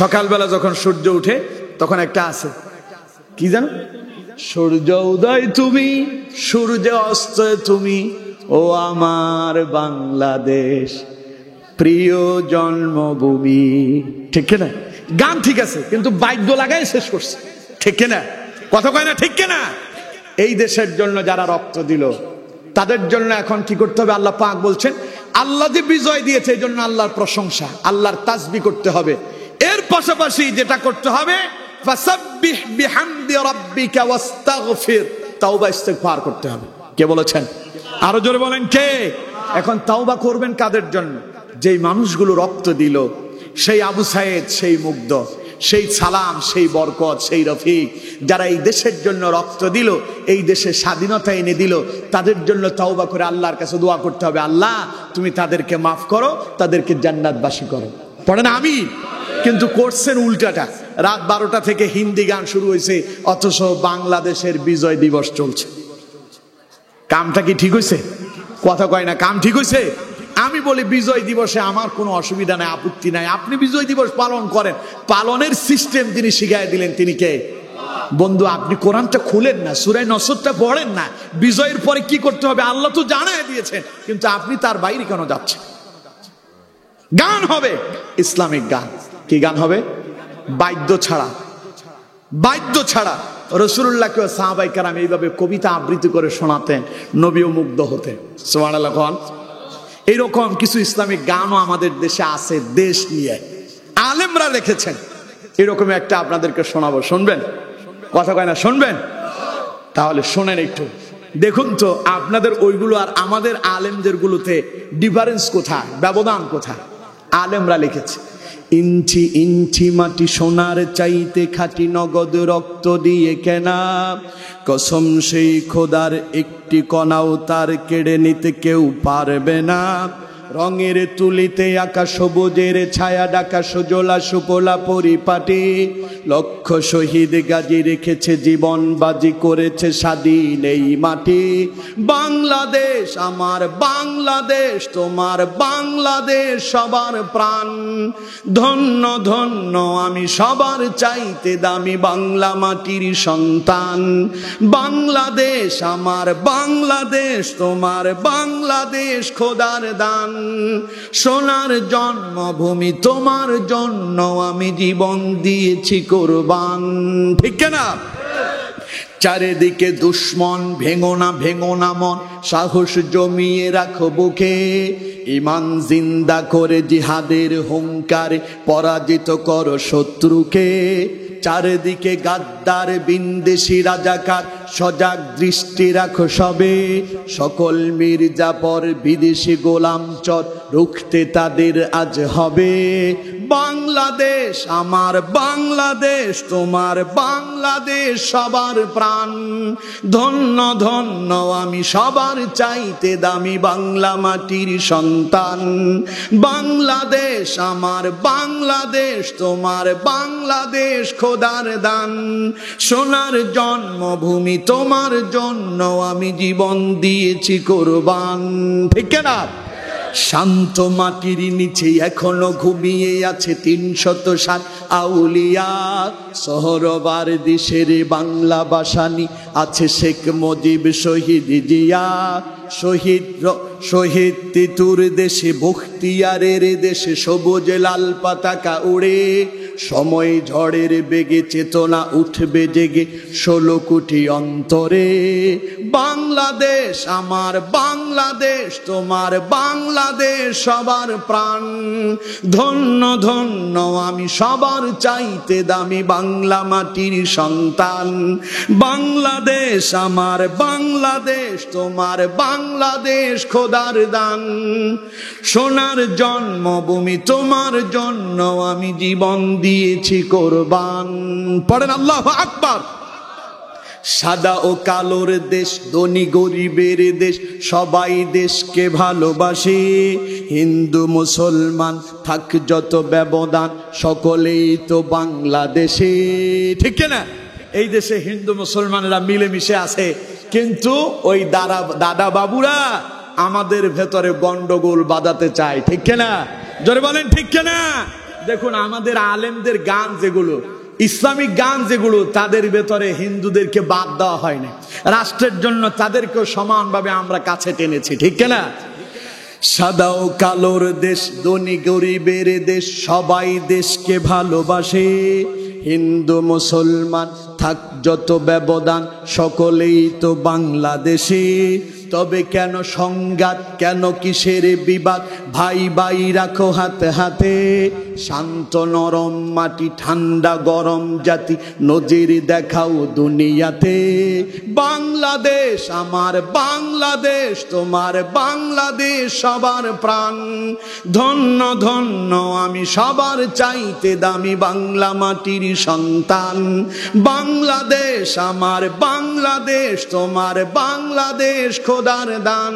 সকালবেলা যখন সূর্য উঠে তখন একটা আছে, কি জানো? সূর্য উদয় তুমি, সূর্য অস্ত তুমি, ও আমার বাংলাদেশ প্রিয় জন্মভূমি। ঠিক না? গান ঠিক আছে, কিন্তু বাদ্য লাগাই শেষ করছে। ঠিক না? কথা কয় না ঠিক না? এই দেশের জন্য যারা রক্ত দিল তাদের জন্য এখন কি করতে হবে? আল্লাহ পাক বলছেন আল্লাহ যে বিজয় দিয়েছে এই জন্য আল্লাহর প্রশংসা, আল্লাহর তাসবিহ করতে হবে। এর পাশাপাশি যেটা করতে হবে ফাসাব্বিহ বিহামদি রাব্বিকা ওয়াস্তাগফির, তাওবা ইস্তিগফার করতে হবে। কে বলেছেন? আরো জোরে বলেন কে? এখন তাওবা করবেন কাদের জন্য? যেই মানুষগুলো রক্ত দিল, সেই আবু সাইদ, সেই মুগ্ধ, সেই সালাম, সেই বরকত, সেই রফিক, যারা এই দেশের জন্য রক্ত দিল, এই দেশে স্বাধীনতা এনে দিল, তাদের জন্য তাওবা করে আল্লাহর কাছে দোয়া করতে হবে, আল্লাহ তুমি তাদেরকে মাফ করো, তাদেরকে জান্নাতবাসী করো। পড়েন আমিন। কিন্তু করছেন উল্টাটা, রাত 12টা থেকে হিন্দি গান শুরু হয়েছে, অথচ বাংলাদেশের বিজয় দিবস চলছে। কামটা কি ঠিক হয়েছে? কথা কয় না, কাম ঠিক হয়েছে? আমি বলি বিজয় দিবসে আমার কোনো অসুবিধা নাই, আপত্তি নাই, আপনি বিজয় দিবস পালন করেন। পালনের সিস্টেম যিনি শিখাই দিলেন তিনি কে? বন্ধু আপনি কোরআনটা খুলেন না, সূরা নসরটা পড়েন না, বিজয়ের পরে কি করতে হবে আল্লাহ তো জানাই দিয়েছেন, কিন্তু আপনি তার বাইরে কেন যাচ্ছেন? গান হবে, ইসলামিক গান। কি গান হবে? বাদ্য ছাড়া, বাদ্য ছাড়া। রাসূলুল্লাহকে সাহাবায়ে কেরাম এইভাবে কবিতা আবৃত্তি করে শোনাতেন, নবীও মুগ্ধ হতেন। সুবহানাল্লাহ। এইরকম কিছু ইসলামিক গানও আমাদের দেশে আছে, দেশ নিয়ে আলেমরা লিখেছেন। এরকম একটা আপনাদেরকে শোনাবো, শুনবেন? কথা কয় না, শুনবেন? তাহলে শোনেন একটু, দেখুন তো আপনাদের ওইগুলো আর আমাদের আলেমদের গুলোতে ডিফারেন্স কোথায়, ব্যবধান কোথায়? আলেমরা লিখেছে ইঞ্চি ইঞ্চি মাটি সোনার চাইতে খাঁটি, নগদ রক্ত দিয়ে কেনা, কসম সেই খোদার একটি কণাও তার কেড়ে নিতে কেউ পারবে না। রঙের তুলিতে আঁকা সবুজের ছায়া ডাকা সুজলা সুফলা পরিপাটি, লক্ষ শহীদ গাজী রেখেছে জীবন বাজি, করেছে স্বাধীন এই মাটি। বাংলাদেশ আমার বাংলাদেশ, তোমার বাংলাদেশ সবার প্রাণ, ধন্য ধন্য আমি সবার চাইতে দামি বাংলা মাটির সন্তান। বাংলাদেশ আমার বাংলাদেশ, তোমার বাংলাদেশ খোদার দান, সোনার জন্মভূমি তোমার জন্য আমি জীবন দিয়েছি কোরবান। ঠিক না? চারিদিকে দুশ্মন, ভেঙো না ভেঙো না মন, সাহস জমিয়ে রাখো বুকে, ইমান জিন্দা করে জিহাদের হুঙ্কারে পরাজিত করো শত্রুকে। চারিদিকে গাদ্দার বিন্দেশি রাজাকার, সজাগ দৃষ্টি রাখো সবে, সকল মির্জাপর বিদেশি গোলাম চর, রুখতে তাদের আজ হবে। বাংলাদেশ আমার বাংলাদেশ, তোমার বাংলাদেশ সবার প্রাণ, ধন্য ধন্য আমি সবার সবার চাইতে দামি বাংলা মাটির সন্তান। বাংলাদেশ আমার বাংলাদেশ তোমার বাংলাদেশ খোদার দান। সোনার জন্মভূমি তোমার জন্য আমি জীবন দিয়েছি কোরবান। ঠিক না? শান্ত মাটির নিচে এখনো ঘুমিয়ে আছে ৩৬০ আউলিয়া। শহরবার দেশের বাংলা ভাষানি আছে শেখ মুজিব শহীদ জিয়া। শহীদ তিতুর দেশে বখতিয়ারের দেশে সবুজ লাল পতাকা উড়ে। সময় ঝড়ের বেগে চেতনা উঠবে জেগে ১৬ কোটি অন্তরে। বাংলাদেশ আমার বাংলাদেশ তোমার বাংলাদেশ সবার প্রাণ। ধন্য ধন্য আমি সবার চাইতে দামি বাংলা মাটির সন্তান। বাংলাদেশ আমার বাংলাদেশ তোমার বাংলাদেশ খোদার দান। সোনার জন্মভূমি তোমার জন্য আমি জীবন দিয়েছি কোরবান। পড়েন আল্লাহু আকবার। সাদা ও কালোর দেশ ধনী গরিবের দেশ সবাই দেশকে ভালোবাসে। হিন্দু মুসলমান থাক যত ব্যবধান সকলেই তো বাংলাদেশে। ঠিক না? এই দেশে হিন্দু মুসলমানেরা মিলেমিশে আছে, কিন্তু ওই দাদা বাবুরা আমাদের ভেতরে গন্ডগোল বাঁধাতে চায়। ঠিক না? জোরে বলেন ঠিক না? দেখুন আমাদের আলেমদের গান যেগুলো, ইসলামিক গান যেগুলো, তাদের ভেতরে হিন্দুদেরকে বাদ দেওয়া হয় না। রাষ্ট্রের জন্য তাদেরকেও সমানভাবে আমরা কাছে টেনেছি। ঠিক না? সাদা ও কালোর দেশ ধনী গরিবের দেশ সবাই দেশকে ভালোবাসে। হিন্দু মুসলমান থাক যত ব্যবধান সকলেই তো বাংলাদেশে। তবে কেন সংঘাত, কেন কিসের বিবাদ? ভাই ভাই রাখো হাতে হাতে। শান্ত নরম মাটি ঠান্ডা গরম জাতি নজির দেখাও দুনিয়াতে। বাংলাদেশ আমার বাংলাদেশ তোমার বাংলাদেশ সবার প্রাণ। ধন্য ধন্য আমি সবার চাইতে দামি বাংলা মাটির সন্তান। বাংলাদেশ আমার বাংলাদেশ তোমার বাংলাদেশ খোদার দান।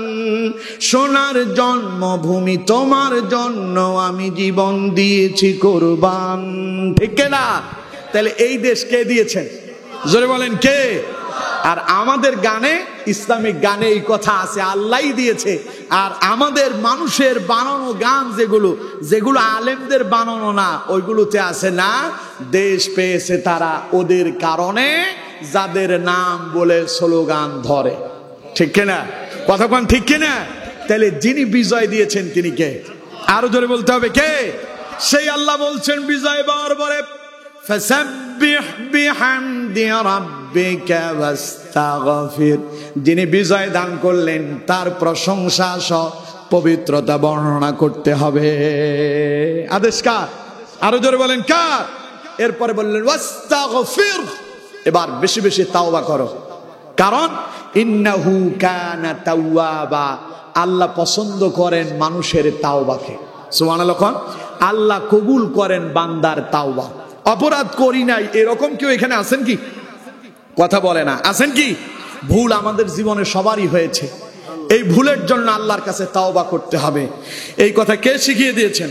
সোনার জন্মভূমি তোমার জন্য আমি জীবন দিয়েছি কোরবান। ঠিক না? তাহলে এই দেশ কে দিয়েছেন? জোরে বলেন কে? আর আমাদের গানে, ইসলামিক গানে এই কথা আছে, আল্লাহই দিয়েছে। আর আমাদের মানুষের বানানো গান যেগুলো আলেমদের বানানো না, ওইগুলোতে আছে না দেশ পেয়েছে তারা ওদের কারণে যাদের নাম বলে স্লোগান ধরে। ঠিক কিনা? কথা কোন ঠিক কিনা? তাহলে যিনি বিজয় দিয়েছেন তিনি কে? আরো জোরে বলতে হবে কে? সেই আল্লাহ বলছেন বিজয় পাওয়ার পরে ফাসাব্বিহ বিহামদি রাব্বিকা ওয়াস্তাগফির। যিনি বিজয় দান করলেন তার প্রশংসা সহ পবিত্রতা বর্ণনা করতে হবে। আদেশ কার? আরো জোরে বলেন কার? এরপরে বললেন ওয়াস্তাগফির, এবার বেশি বেশি তাওবা করো, কারণ ইন্নাহু কানা তাওয়াবা, আল্লাহ পছন্দ করেন মানুষের তাওবাকে। সুবহানাল্লাহ। আল্লাহ কবুল করেন বান্দার তাওবা। অপরাধ করি নাই এরকম কেউ এখানে আছেন কি? কথা বলে না, আছেন কি? ভুল আমাদের জীবনে সবারই হয়েছে। এই ভুলের জন্য আল্লাহর কাছে তাওবা করতে হবে। এই কথা কে শিখিয়ে দিয়েছেন?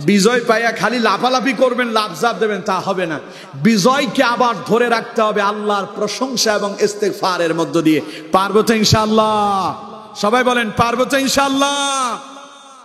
বিজয় পাইয়া খালি লাফালাফি করবেন, লাফঝাপ দেবেন, তা হবে না। বিজয়কে আবার ধরে রাখতে হবে আল্লাহর প্রশংসা এবং ইস্তেগফারের মধ্য দিয়ে। পারবো তো ইনশাআল্লাহ? সবাই বলেন পারবো তো ইনশাআল্লাহ?